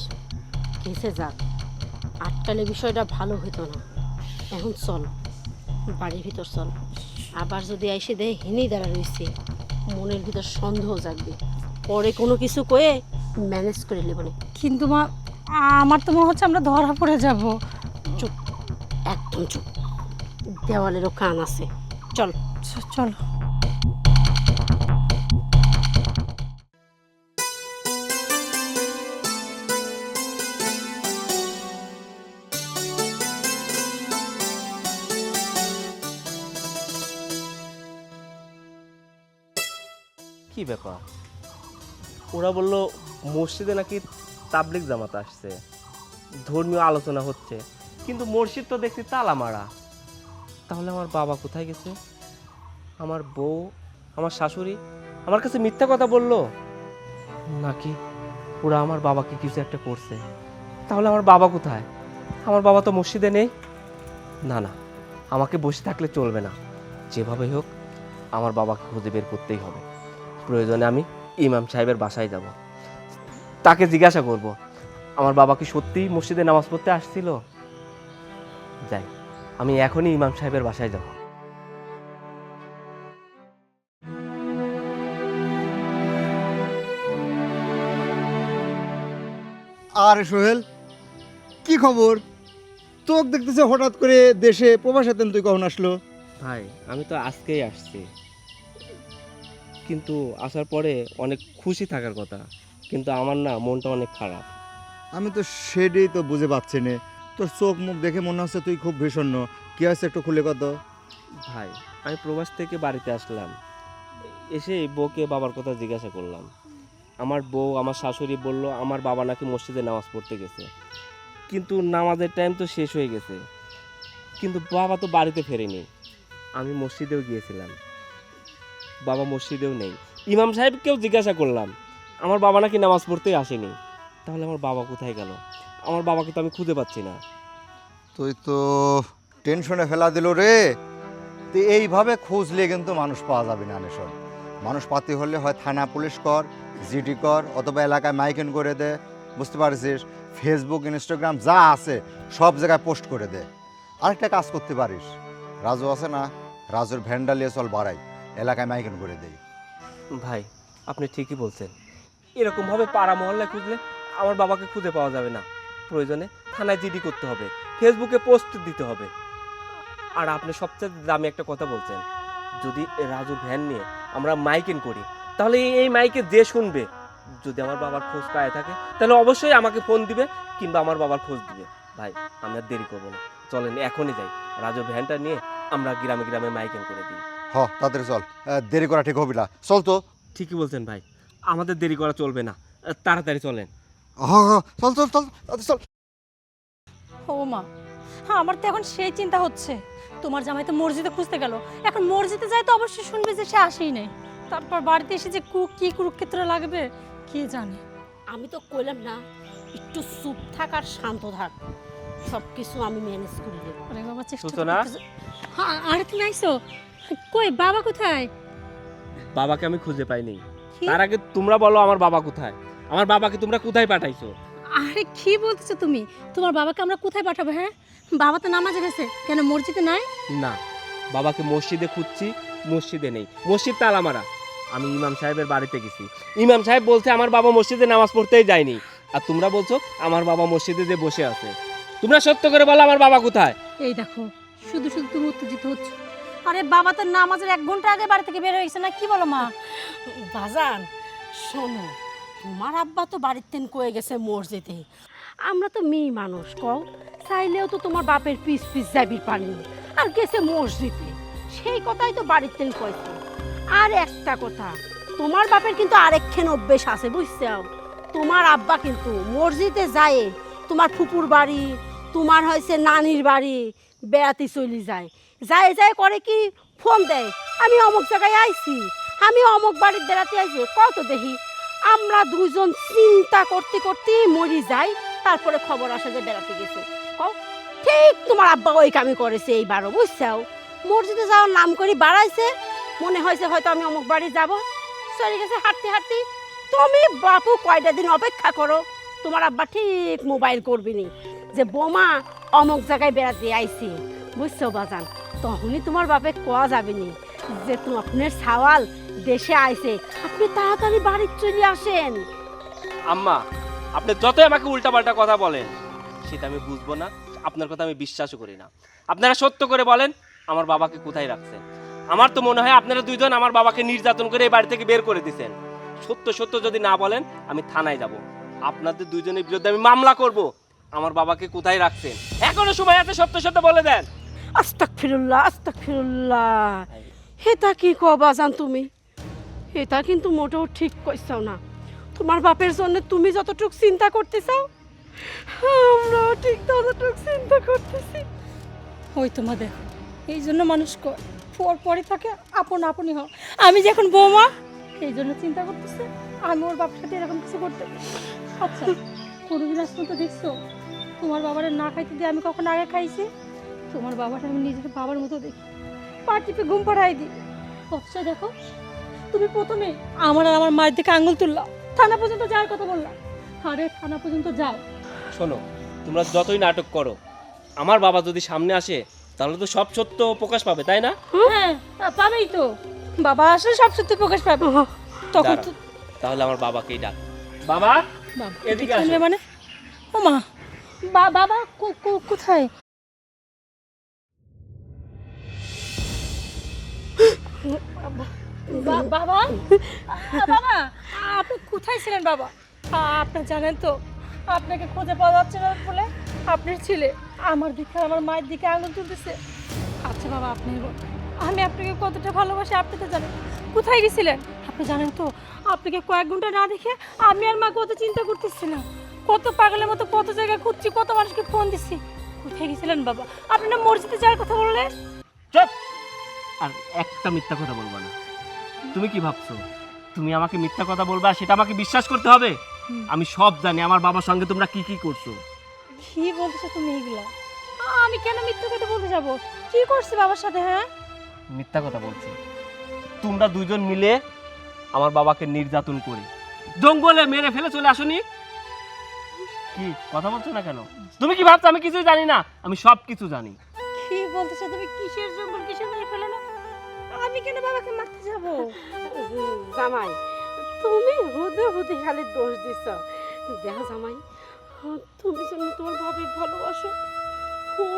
গেছে যাক, আটকালে বিষয়টা ভালো হতো না। এখন চল, বাড়ির ভিতর চল। আবার যদি এসে দেয় হেনেই দাঁড়া রয়েছে, মনের ভিতর সন্দেহ জাগবে, পরে কোনো কিছু কয়ে ম্যানেজ করে নেব না। কিন্তু মা, আমার তো মনে হচ্ছে আমরা ধরা পড়ে যাব। চুপ, একদম চুপ, দেওয়ালেরও কান আছে। চল। চলো। কি ব্যাপার? ওরা বলল মসজিদে নাকি তাবলিগ জামাত আসছে, ধর্মীয় আলোচনা হচ্ছে, কিন্তু মসজিদ তো দেখছি তালা মারা। তাহলে আমার বাবা কোথায় গেছে? আমার বউ, আমার শাশুড়ি আমার কাছে মিথ্যা কথা বললো নাকি ওরা আমার বাবাকে কিছু একটা করছে? তাহলে আমার বাবা কোথায়? আমার বাবা তো মসজিদে নেই। না না, আমাকে বসে থাকলে চলবে না, যেভাবে হোক আমার বাবাকে খুঁজে বের করতেই হবে। প্রয়োজনে আমি ইমাম সাহেবের বাসায় যাব, তাকে জিজ্ঞাসা করব আমার বাবা কি সত্যিই মসজিদে নামাজ পড়তে আসছিল। যাই, আমি এখনই ইমাম সাহেবের বাসায় যাব। আরে সোহেল, কি খবর? তোক দেখতেছে হঠাৎ করে দেশে প্রবাসে, তুই কখন আসলো? ভাই, আমি তো আজকেই আসছি, কিন্তু আসার পরে অনেক খুশি থাকার কথা, কিন্তু আমার না মনটা অনেক খারাপ। আমি তো সেটাই তো বুঝে পাচ্ছি না, তোর চোখ মুখ দেখে মনে হচ্ছে তুই খুব ভীষণ। কি হয়েছে একটু খুলে কত? ভাই, আমি প্রবাস থেকে বাড়িতে আসলাম, এসে বউকে বাবার কথা জিজ্ঞাসা করলাম। আমার বউ, আমার শাশুড়ি বলল আমার বাবা নাকি মসজিদে নামাজ পড়তে গেছে, কিন্তু নামাজের টাইম তো শেষ হয়ে গেছে, কিন্তু বাবা তো বাড়িতে ফেরেনি। আমি মসজিদেও গিয়েছিলাম, বাবা মসজিদেও নেই। ইমাম সাহেবকেও জিজ্ঞাসা করলাম, আমার বাবা নাকি নামাজ পড়তেই আসেনি। তাহলে আমার বাবা কোথায় গেল? আমার বাবাকে তো আমি খুঁজে পাচ্ছি না। তুই তো টেনশনে ফেলা দিল রে। তুই এইভাবে খুঁজলে কিন্তু মানুষ পাওয়া যাবে না। নেশন মানুষ পাতি হলে হয় থানা পুলিশ কর, জিডি কর, অথবা এলাকায় মাইকিং করে দে, বুঝতে পারছিস? ফেসবুক, ইনস্টাগ্রাম যা আছে সব জায়গায় পোস্ট করে দে। আরেকটা কাজ করতে পারিস, রাজু আছে না, রাজুর ভ্যান্ডা নিয়ে চল বাড়াই, এলাকায় মাইকিং করে দেই। ভাই আপনি ঠিকই বলছেন, এরকমভাবে পাড়া মহল্লায় খুঁজলে আমার বাবাকে খুঁজে পাওয়া যাবে না। প্রয়োজনে থানায় জিডি করতে হবে, ফেসবুকে পোস্ট দিতে হবে। আর আপনি সবচেয়ে দামি একটা কথা বলছেন, যদি রাজুর ভ্যান নিয়ে আমরা মাইকিং করি তাহলে এই মাইকে যে শুনবে, যদি আমার বাবার খোঁজ পায় থাকে তাহলে অবশ্যই আমাকে ফোন দিবে কিংবা আমার বাবার খোঁজ দিবে। ভাই আমি আর দেরি করবো না, চলেন এখনই যাই, রাজুর ভ্যানটা নিয়ে আমরা গ্রামে গ্রামে মাইকিং করে দিই। তাড়াতাড়ি চল, দেরি করা ঠিক হবে না, চল তো। ঠিকই বলছেন ভাই, আমাদের দেরি করা চলবে না, তাড়াতাড়ি চলেন। চল চল চল তাড়াতাড়ি চল। ও মা, হ্যাঁ আমার তো এখন সেই চিন্তা হচ্ছে, তোমার জামাই তো মসজিদে খুঁজতে গেল, এখন মসজিদে যাই তো অবশ্যই শুনবে যে সে আসেই নেই, তারপর বাড়িতে এসে যে কি কুরুক্ষেত্র লাগবে কে জানে। আমি তো কইলাম না একটু চুপ থাক আর শান্ত থাক, সব কিছু আমি ম্যানেজ করে দেবো। আরে বাবা চেষ্টা সূচনা? করতেছে। হ্যাঁ, আরে তুমি আইছো? কই বাবা কোথায়? বাবাকে আমি খুঁজে পাইনি। কি? তার আগে তোমরা বলো আমার বাবা কোথায়, আমার বাবাকে তোমরা কোথায় পাঠাইছো? আরে কি বলতেছো তুমি? তোমার বাবাকে আমরা কোথায় পাঠাবো? হ্যাঁ, বাবা তো নামাজে গেছে, কেন মসজিদে নাই? না, বাবাকে মসজিদে খুঁজছি, মসজিদে নেই, মসজিদ তালা মারা। আমি ইমাম সাহেবের বাড়িতে গেছি, ইমাম সাহেব বলছে আমার বাবা মসজিদে নামাজ পড়তেই যায়নি, আর তোমরা বলছো আমার বাবা মসজিদে যে বসে আছে। তোমরা সত্য করে বলো আমার বাবা কোথায়? এই দেখো, শুধু শুধু তুমি উত্তেজিত হচ্ছ। আরে বাবা তো নামাজের 1 ঘন্টা আগে বাড়ি থেকে বের হয়ে গেছে না, কি বলো মা? বাজান শোনো, তোমার আব্বা তো বাড়িতে কয়ে গেছে মসজিদে, আমরা তো মেয়ে মানুষ, কও চাইলেও তো তোমার বাপের পিস পিস যাবির পারিনি, আর গেছে মসজিদে, সেই কথাই তো বাড়িতে কয়েছে। আর একটা কথা, তোমার বাপের কিন্তু আরেকখান অভ্যেস আছে বুঝছো, তোমার আব্বা কিন্তু মসজিদে যায় তোমার ফুপুর বাড়ি, তোমার হয়েছে নানির বাড়ি বেড়াতে চলে যায়, যায় যায় করে কি ফোন দেয়, আমি অমুক জায়গায় আইছি, আমি অমুক বাড়ির বেড়াতে আইছি, কত দেখি আমরা দুজন চিন্তা করতে করতে মরি যাই, তারপরে খবর আসে যে বেড়াতে গেছে। কও ঠিক তোমার আব্বা ওই কামই করেছে এইবারও বুঝছো, মসজিদে যাওয়ার নাম করে বাড়াইছে, মনে হয়েছে হয়তো আমি অমুক বাড়ি যাব, চলে গেছে হাঁটতে হাঁটতে। তুমি বাপু কয়টা দিন অপেক্ষা করো, তোমার আব্বা ঠিক মোবাইল করবি নি যে বোমা অমুক জায়গায় বেড়াতে আইছি, বুঝছো বাজান, তখনই তোমার বাপে কোয়া যাবে নি যে তুমি আপনার সাওয়াল দেশে আইছে, আপনি তাড়াতাড়ি বাড়ি চলে আসেন। আম্মা, আপনি যতই আমাকে উল্টাপাল্টা কথা বলেন সেটা আমি বুঝবো না, আপনার কথা আমি বিশ্বাসও করি না। আপনারা সত্য করে বলেন আমার বাবাকে কোথায় রাখছেন। আমার তো মনে হয় আপনারা দুইজন আমার বাবাকে নির্যাতন করে এই বাড়ি থেকে বের করে দিয়েছেন। সত্য সত্য যদি না বলেন আমি থানায় যাব, আপনাদের দুইজনের বিরুদ্ধে আমি মামলা করব। আমার বাবাকে কোথায় রাখছেন এখনো সময় আছে, সত্য সত্য বলে দেন। আস্তাগফিরুল্লাহ আস্তাগফিরুল্লাহ, এটা কি কবা জান তুমি, এটা কিন্তু মোটেও ঠিক কইছো না। তোমার বাপের জন্য তুমি যতটুকু চিন্তা করতেছো আমরাও ঠিক ততটুকু চিন্তা করতেছি। ওই তোমার দেখো, এই জন্য মানুষ পরে থাকে আপন আপনই হও। আমি যখন বৌমা এই জন্য চিন্তা করতেছে আমি ওর বাবার সাথে এরকম কিছু করতে। আচ্ছা, কোনোদিন আজ তো দেখছো তোমার বাবারে না খাইতে দিয়ে আমি কখন আগে খাইছি? তোমার বাবাটা আমি নিজের বাবার মতো দেখি, পা টিপে ঘুম পাড়াই দিই। অথচ দেখো, তুমি প্রথমে আমার আর আমার মায়ের দিকে আঙুল তুললাম, থানা পর্যন্ত যাওয়ার কথা বললাম। আরে থানা পর্যন্ত যাও। শোনো, তোমরা যতই নাটক করো, আমার বাবা যদি সামনে আসে তাহলে তো সব সত্য প্রকাশ পাবে, তাই না? হ্যাঁ, পাবেই তো, বাবা আসলে সব সত্যি প্রকাশ পাবে তখন তো। তাহলে আমার বাবাকেই ডাক। বাবা বাবা এদিকে শুনবে আসো। মানে ও মা, বাবা কোথায়? বাবা, বাবা আপনি কোথায় ছিলেন বাবা? আপনি জানেন তো আপনাকে খুঁজে পাওয়া যাচ্ছে না বলে আপনার ছেলে আমার দিকে আমার মায়ের দিকে আঙুল তুলতেছে। আচ্ছা বাবা, আপনি বলুন, আমি আপনাকে কতটা ভালোবাসি আপনি তো জানেন। কোথায় গেছিলেন আপনি জানেন তো? আপনাকে কয়েক ঘন্টা না দেখে আমি আর মা কত চিন্তা করতেছিলাম, কত পাগলের মতো কত জায়গায় খুঁজছি, কত মানুষকে ফোন দিচ্ছি। কোথায় গেছিলেন বাবা? আপনি না মসজিদে যাওয়ার কথা বললেন। চুপ! আর একটা মিথ্যা কথা বলবা না। তুমি কি ভাবছো তুমি আমাকে মিথ্যা কথা বলবা সেটা আমাকে বিশ্বাস করতে হবে? আমি সব জানি আমার বাবার সঙ্গে তোমরা কি কি করছো। কি বলছো তুমি এগুলা? আমি কেন মিথ্যা কথা বলতে যাব? কি করছি বাবার সাথে? হ্যাঁ, মিথ্যা কথা বলছি। তোমরা দুইজন মিলে আমার বাবাকে নির্যাতন করি, জঙ্গলে মেরে ফেলে চলে আসনি? কি কথা বলছো না কেন? তুমি কি ভাবছো আমি কিছুই জানি না? আমি সব কিছু জানি। কি বলতেছো তুমি? কিসের জঙ্গল, কিসের মেরে ফেলানো? আমি কেন বাবাকে মারতে যাব? জামাই, তুমি হুদে হুদে খালি দোষ দিছ। দেখো জামাই, তুমি যেন তোমার বাপের ভালোবাসো,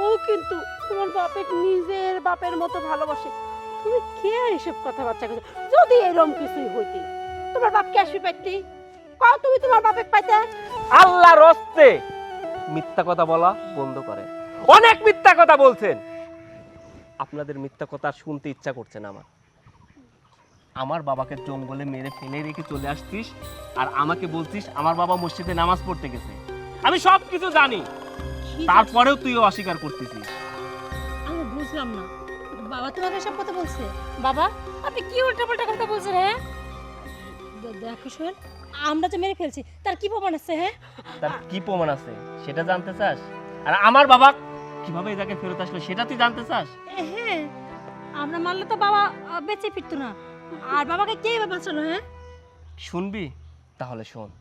ও কিন্তু তোমার বাপের নিজের বাপের মতো ভালোবাসে। তুমি কে এসব কথাবার্তা করছো? যদি এরকম কিছুই হইতি, তোমার বাপকে আসবি পাইতি? কও তুমি তোমার বাপে পাইতে? আল্লাহর রস্তে মিথ্যা কথা বলা বন্ধ করে। অনেক মিথ্যা কথা বলছেন। আপনাদের মিথ্যা কথা শুনতে ইচ্ছা করছে না আমার। আমার বাবাকে জঙ্গলে মেরে ফেলে রেখে চলে আসছিস আর আমাকে বলছিস আমার বাবা মসজিদে নামাজ পড়তে গেছে। আমি সব কিছু জানি, তারপরেও তুইও অস্বীকার করতেছিস। আমি বুঝলাম না, বাবা তোমাকে সব কথা বলছে? বাবা আপনি কি উল্টাপাল্টা কথা বলছেন? হ্যাঁ দেখো সোহেল, আমরা যে মেরে ফেলছি তার কি প্রমাণ আছে? হ্যাঁ তার কি প্রমাণ আছে সেটা জানতে চাস? আর আমার বাবা কিভাবে এই জায়গায় ফেরত আসলো সেটা তুই জানতে চাস? হ্যাঁ, আমরা মারলে তো বাবা বেঁচে ফিরতো না। আর বাবাকে কে বাঁচালো? হ্যাঁ শুনবি? তাহলে শোন।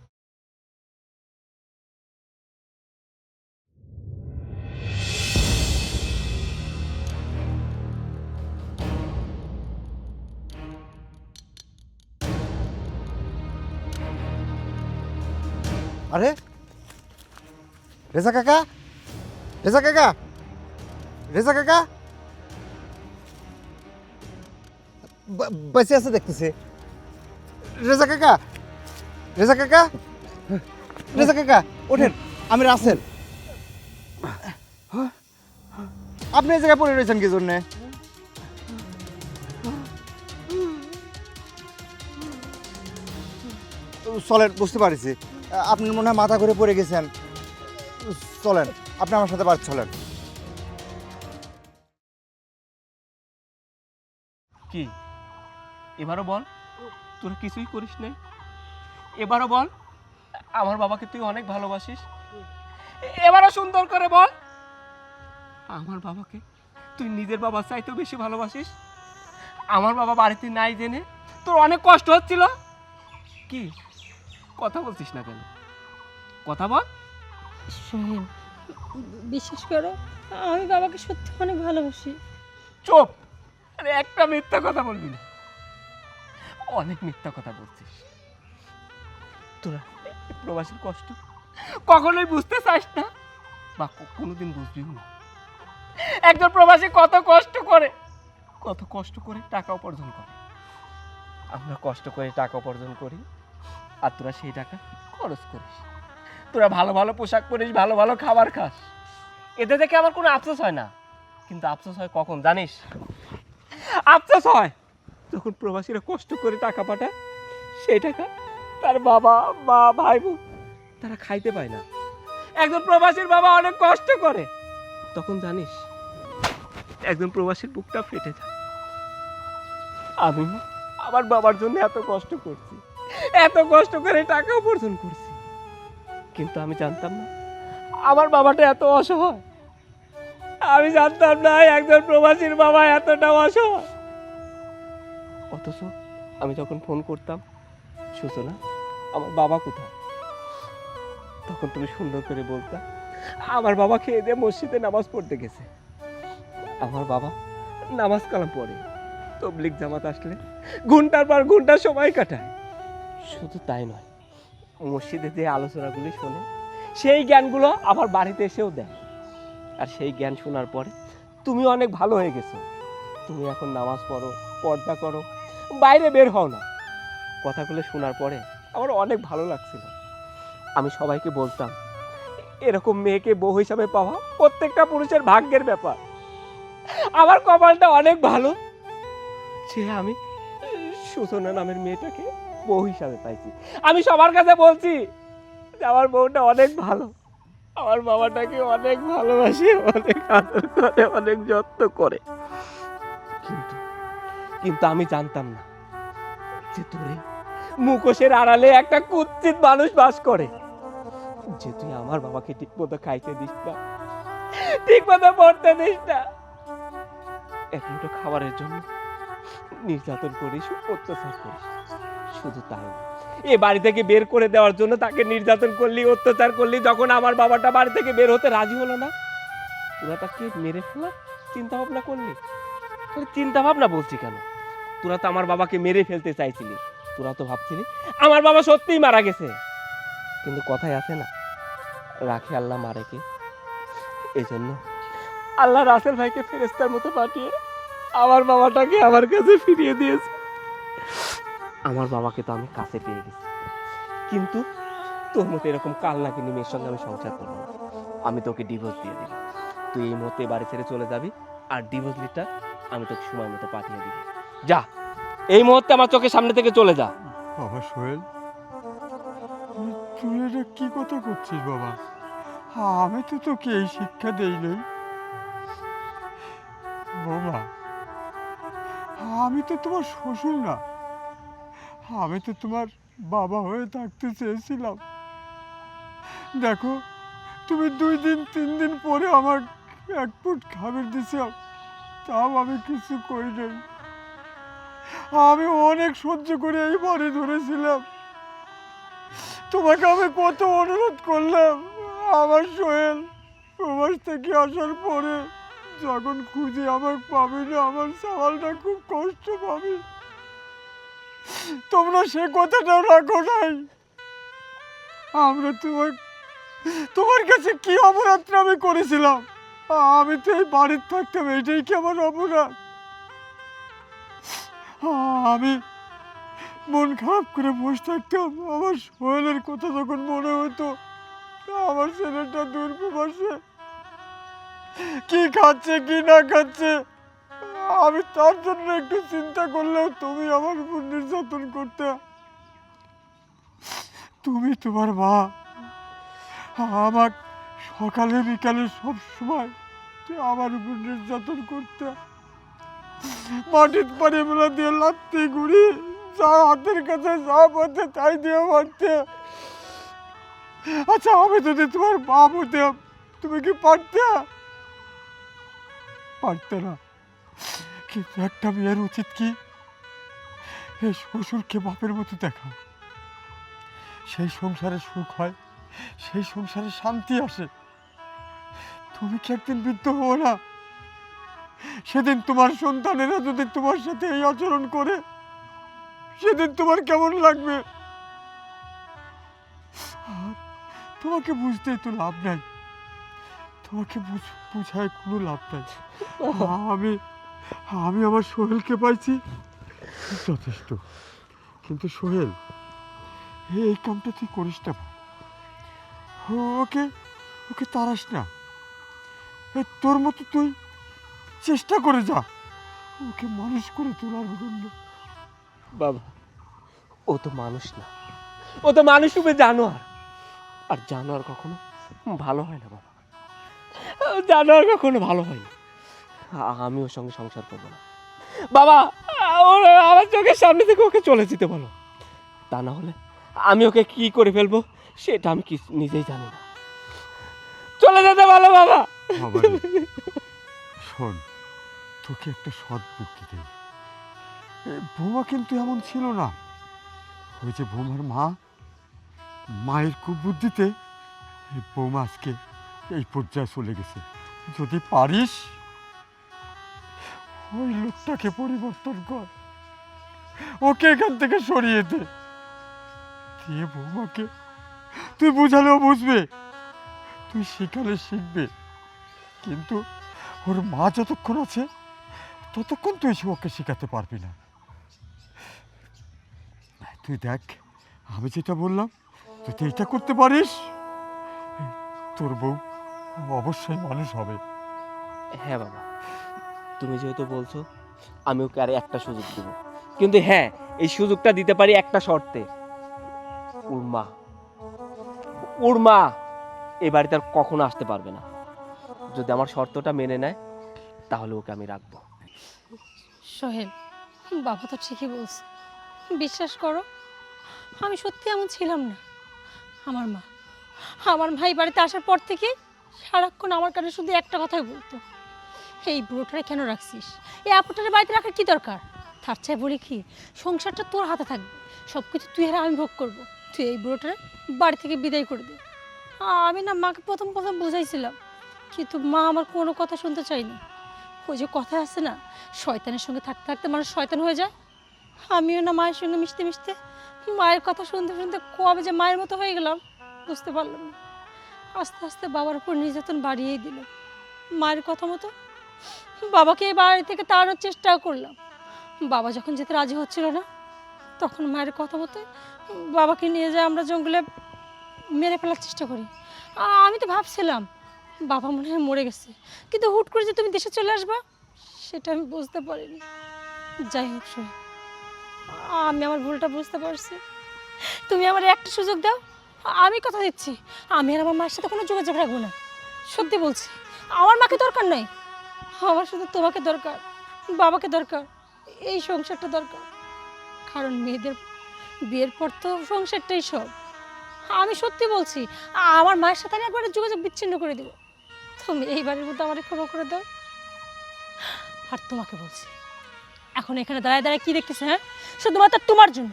আরে রেজা কাকা, রেজা কাকা, রেজা কাকা বেঁচে আছে দেখতেছি। রেজা কাকা, রেজা কাকা, রেজা কাকা ওঠেন, আমি রাসেল। আপনি এই জায়গায় পড়ে রয়েছেন কি জন্যে? চলেন, বুঝতে পারছি আপনি মনে হয় মাথা ঘুরে পড়ে গেছেন। চলেন, আপনি আমার সাথে বাড়ি চলেন। কি এবারও বল তোর কিছুই করিস নাই? এবারও বল আমার বাবাকে তুই অনেক ভালোবাসিস? এবারও সুন্দর করে বল আমার বাবাকে তুই নিজের বাবার চাইতেও বেশি ভালোবাসিস? আমার বাবা বাড়িতে নাই জেনে তোর অনেক কষ্ট হচ্ছিল? কি কথা বলছিস না কেন? কথা বল। সোহেল, বিশ্বাস করো আমি বাবাকে সত্যি অনেক ভালোবাসি। চুপ! আরে একটা মিথ্যা কথা বলবি না। অনেক মিথ্যা কথা বলছিস। তোরা এই প্রবাসীর কষ্ট কখনোই বুঝতে চাস না বা কোনোদিন বুঝবিও না। একজন প্রবাসী কত কষ্ট করে, কত কষ্ট করে টাকা উপার্জন করে। আমরা কষ্ট করে টাকা উপার্জন করি আর তোরা সেই টাকা খরচ করিস। তোরা ভালো ভালো পোশাক পরিস, ভালো ভালো খাবার খাস। এতে দেখে আমার কোনো আফসোস হয় না, কিন্তু আফসোস হয় কখন জানিস? আফসোস হয় যখন প্রবাসীরা কষ্ট করে টাকা পাঠায়, সেই টাকা তার বাবা মা ভাই বোন তারা খাইতে পায় না। একজন প্রবাসীর বাবা অনেক কষ্ট করে, তখন জানিস একজন প্রবাসীর বুকটা ফেটে যায়। আমি আমার বাবার জন্য এত কষ্ট করছি, এত কষ্ট করে টাকা উপার্জন করছি, কিন্তু আমি জানতাম না আমার বাবাটা এত অসহায়। আমি জানতাম না একজন প্রবাসীর বাবা এতটা অসহায়। অথচ আমি যখন ফোন করতাম, সূচনা আমার বাবা কোথায়, তখন তুমি সুন্দর করে বলতা আমার বাবা খেয়ে দিয়ে মসজিদে নামাজ পড়তে গেছে। আমার বাবা নামাজ কালাম পড়ে, তবলিগ জামাত আসলে ঘন্টার পর ঘন্টা সময় কাটায়। শুধু তাই নয়, মসজিদে যে আলোচনাগুলি শোনে সেই জ্ঞানগুলো আমার বাড়িতে এসেও দেয়। আর সেই জ্ঞান শোনার পরে তুমি অনেক ভালো হয়ে গেছো। তুমি এখন নামাজ পড়ো, পর্দা করো, বাইরে বের হও না। কথাগুলো শোনার পরে আমার অনেক ভালো লাগছিল। আমি সবাইকে বলতাম এরকম মেয়েকে বউ হিসাবে পাওয়া প্রত্যেকটা পুরুষের ভাগ্যের ব্যাপার। আমার কপালটা অনেক ভালো যে আমি সূচনা নামের মেয়েটাকে বউ হিসাবে পাইছি। আমি সবার কাছে বলছি যে আমার বউটা অনেক ভালো, আমার বাবাটাকে অনেক ভালোবাসে, অনেক আদর করে, অনেক যত্ন করে। কিন্তু কিন্তু আমি জানতাম না যে তোরে মুখোশের আড়ালে একটা কুৎসিত মানুষ বাস করে, যে তুই আমার বাবাকে ঠিক মতো খাইতে দিস না, ঠিক মতো পড়তে দিস না, এক মুঠো খাবারের জন্য নির্যাতন করিস, অত্যাচার করিস। শুধু তাই না, এ বাড়ি থেকে বের করে দেওয়ার জন্য তাকে নির্যাতন করলি, অত্যাচার করলি। যখন আমার বাবাটা বাড়ি থেকে বের হতে রাজি হলো না, তোরা তাকে মেরে ফেলার চিন্তা ভাবনা করলি। তোর চিন্তা ভাবনা বলছি কেন, তোরা তো আমার বাবাকে মেরে ফেলতে চাইছিলি। তোরা তো ভাবছিলি আমার বাবা সত্যিই মারা গেছে, কিন্তু কথাই আছে না, রাখে আল্লাহ মারে কে। এই জন্য আল্লাহ রাসেল ভাইকে ফেরেশতার মতো পাঠিয়ে আমার বাবাটাকে আমার কাছে ফিরিয়ে দিয়েছে। আমার বাবাকে তো আমি কাছে পেয়ে গেছি, কিন্তু তোর মতো এরকম কাল নাকিনি মেয়ের সঙ্গে আমি সংসার করবো না। আমি তোকে ডিভোর্স দিয়ে দিবি, তুই এই মুহূর্তে বাড়ি ছেড়ে চলে যাবি, আর ডিভোর্স লিটার আমি তোকে সময় মতো পাঠিয়ে দিব। যা, এই মুহূর্তে আমার চোখের সামনে থেকে চলে যা। বাবা সোহেল, তুই এটা কি কথা করছিস বাবা? আমি তো তোকে এই শিক্ষা দেই নাই বাবা। আমি তো তোমার শ্বশুর না, আমি তো তোমার বাবা হয়ে থাকতে চেয়েছিলাম। দেখো, তুমি 2 দিন 3 দিন পরে আমার 1 ফুট খাবার দিছ, তাও আমি কিছু করি নাই। আমি অনেক সহ্য করে এই বাড়ি ধরেছিলাম। তোমাকে আমি কত অনুরোধ করলাম, আমার সোহেল প্রবাস থেকে আসার পরে যখন খুঁজে আমার পাবে না, আমার সওয়ালটা খুব কষ্ট পাবে। তোমরা সে কথাটাও রাখো নাই। আমরা তোমার কাছে কি অপরাধটা আমি করেছিলাম? আমি তো এই বাড়িতে থাকতাম, এটাই কি আমার অপরাধ? আমি মন খারাপ করে বসে থাকতাম, আমার সোহেলের কথা যখন মনে হতো, আমার ছেলেটা দূর প্রবাসে কি খাচ্ছে কি না খাচ্ছে, আমি তার জন্য একটু চিন্তা করলেও তুমি আমার উপর নির্যাতন করতে। তুমি তোমার মা আমার সকালে বিকালে সব সময় আমার উপর নির্যাতন করতে, মাটির পানি মেলা দিয়ে লাত্তি ঘুরি, যা হাতের কাছে যা পাচ্ছে তাই দিয়ে মারতে। আচ্ছা, আমি যদি তোমার বাপ হতাম, তুমি কি পারতে? পারতে না। কিন্তু একটা মেয়ের উচিত কি, এই শ্বশুরকে বাপের মতো দেখা। সেই সংসারে সুখ হয়, সেই সংসারে শান্তি আসে। তুমি কি একদিন বৃদ্ধ হবো না? সেদিন তোমার সন্তানেরা যদি তোমার সাথে এই আচরণ করে, সেদিন তোমার কেমন লাগবে? আর তোমাকে বুঝতেই তো লাভ নাই, তোমাকে বুঝায় কোনো লাভ নাই। আমি আমার সোহেলকে পাইছি, যথেষ্ট। কিন্তু সোহেল, এই কামটা তুই করিস না। ওকে ওকে তাড়াস না। তোর মতো তুই চেষ্টা করে যা, ওকে মানুষ করে তোলার জন্য। বাবা, ও তো মানুষ না, ও তো মানুষ রূপে জানোয়ার। আর জানোয়ার কখনো ভালো হয় না বাবা, জানোয়ার কখনো ভালো হয় না। আমি ওর সঙ্গে সংসার করবো না বাবা। আমার চোখের সামনে থেকে ওকে চলে যেতে বলো, তা না হলে আমি ওকে কি করে ফেলবো সেটা আমি নিজেই জানি না। চলে যেতে বলো বাবা। শোন, তোকে একটা সৎ বুদ্ধি দেই। বৌমা কিন্তু এমন ছিল না। ওই যে বৌমার মায়ের কুবুদ্ধিতে বৌমা আজকে এই পর্যায়ে চলে গেছে। যদি পারিস ওই লোকটাকে পরিবর্তন কর, ওকে এখান থেকে সরিয়ে দে। দিয়ে বৌমাকে তুই বুঝালেও বুঝবে, তুই শিখালে শিখবে, কিন্তু ওর মা যতক্ষণ আছে ততক্ষণ তুই ওকে শেখাতে পারবি না। তুই দেখ, আমি যেটা বললাম, যদি এটা করতে পারিস, তোর বউ অবশ্যই মানুষ হবে। হ্যাঁ বাবা, তুমি যেহেতু বলছো, আমি ওকে আর একটা সুযোগ দেব। কিন্তু হ্যাঁ, এই সুযোগটা দিতে পারি একটা শর্তে। ওর মা এ বাড়িতে আর কখনো আসতে পারবে না। যদি আমার শর্তটা মেনে নেয়, তাহলে ওকে আমি রাখবো। সোহেল, বাবা তো ঠিকই বলছে, বিশ্বাস করো, আমি সত্যি এমন ছিলাম না। আমার ভাই বাড়িতে আসার পর থেকে সারাক্ষণ আমার কাছে শুধু একটা কথাই বলতো, এই বুড়োটারে কেন রাখছিস, এই আপুটারে বাড়িতে রাখার কি দরকার? তার চাই বলি কি, সংসারটা তোর হাতে থাকবে, সব কিছু তুই আর আমি ভোগ করবো। তুই এই বুড়োটারে বাড়ি থেকে বিদায় করে দে। আমি না মাকে প্রথম প্রথম বুঝাইছিলাম, কিন্তু মা আমার কোনো কথা শুনতে চায়নি। ওই যে কথা আছে না, শয়তানের সঙ্গে থাকতে থাকতে মানুষ শয়তান হয়ে যায়। আমিও না মায়ের সঙ্গে মিশতে মিশতে মায়ের কথা শুনতে শুনতে কবে যে মায়ের মতো হয়ে গেলাম বুঝতে পারলাম না। আস্তে আস্তে বাবার উপর নির্যাতন বাড়িয়েই দিল। মায়ের কথা মতো বাবাকে এই বাড়ি থেকে তাড়ানোর চেষ্টাও করলাম। বাবা যখন যেতে রাজি হচ্ছিল না, তখন মায়ের কথা মতো বাবাকে নিয়ে যায় আমরা জঙ্গলে মেরে ফেলার চেষ্টা করি। আমি তো ভাবছিলাম বাবা মনে হয় মরে গেছে, কিন্তু হুট করে যে তুমি দেশে চলে আসবা সেটা আমি বুঝতে পারিনি। যাই হোক শোন, আমি আমার ভুলটা বুঝতে পারছি। তুমি আমার একটা সুযোগ দাও, আমি কথা দিচ্ছি আমি আর আমার মায়ের সাথে কোনো যোগাযোগ রাখবো না। সত্যি বলছি, আমার মাকে দরকার নাই, আমার শুধু তোমাকে দরকার, বাবাকে দরকার, এই সংসারটা দরকার। কারণ মেয়েদের বিয়ের পর তো সংসারটাই সব। আমি সত্যি বলছি, আমার মায়ের সাথে আমি একবারে যোগাযোগ বিচ্ছিন্ন করে দেবো। তুমি এই বাড়ির মধ্যে আমার ক্ষমা করে দাও। আর তোমাকে বলছি, এখন এখানে দাঁড়ায় দাঁড়ায় কি দেখতেছে? হ্যাঁ, শুধুমাত্র তোমার জন্য,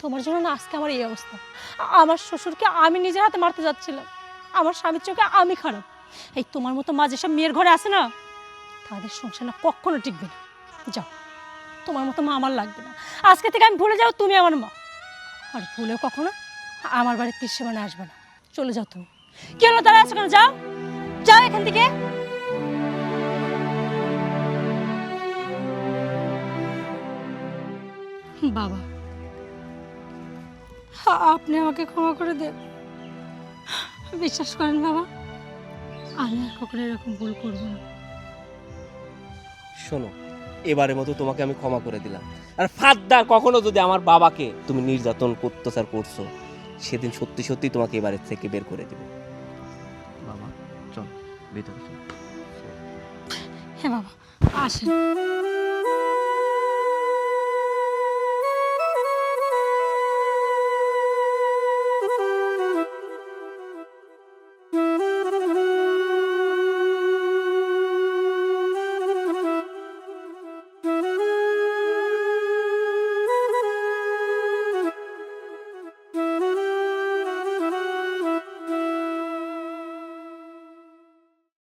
তোমার জন্য না আজকে আমার এই অবস্থা। আমার শ্বশুরকে আমি নিজের হাতে মারতে যাচ্ছিলাম, আমার স্বামীর চোখে আমি খারাপ। এই তোমার মতো মা যেসব মেয়ের ঘরে আসে না, তাদের সংসার না কখনো টিকবে না। যাও, তোমার মতো মা আমার লাগবে না। আজকে থেকে আমি ভুলে যাও তুমি আমার মা, আর ভুলেও কখনো আমার বাড়ির তীর্ষমানে আসবে না। চলে যাও তুমি। কি হলো, দাঁড়ায় আছো কেন? যাও, যাও এখান থেকে। বাবা, আপনি আমাকে ক্ষমা করে দেন। বিশ্বাস করেন বাবা, আমি আর কখনো এরকম ভুল করবো না। শোনো, এবারের মতো তোমাকে আমি ক্ষমা করে দিলাম। আর ফাদ্দার কখনো যদি আমার বাবাকে তুমি নির্যাতন অত্যাচার করছো, সেদিন সত্যি সত্যি তোমাকে এবারের থেকে বের করে দেবো। বাবা চল ভিতরে চল। হ্যাঁ বাবা, আসেন।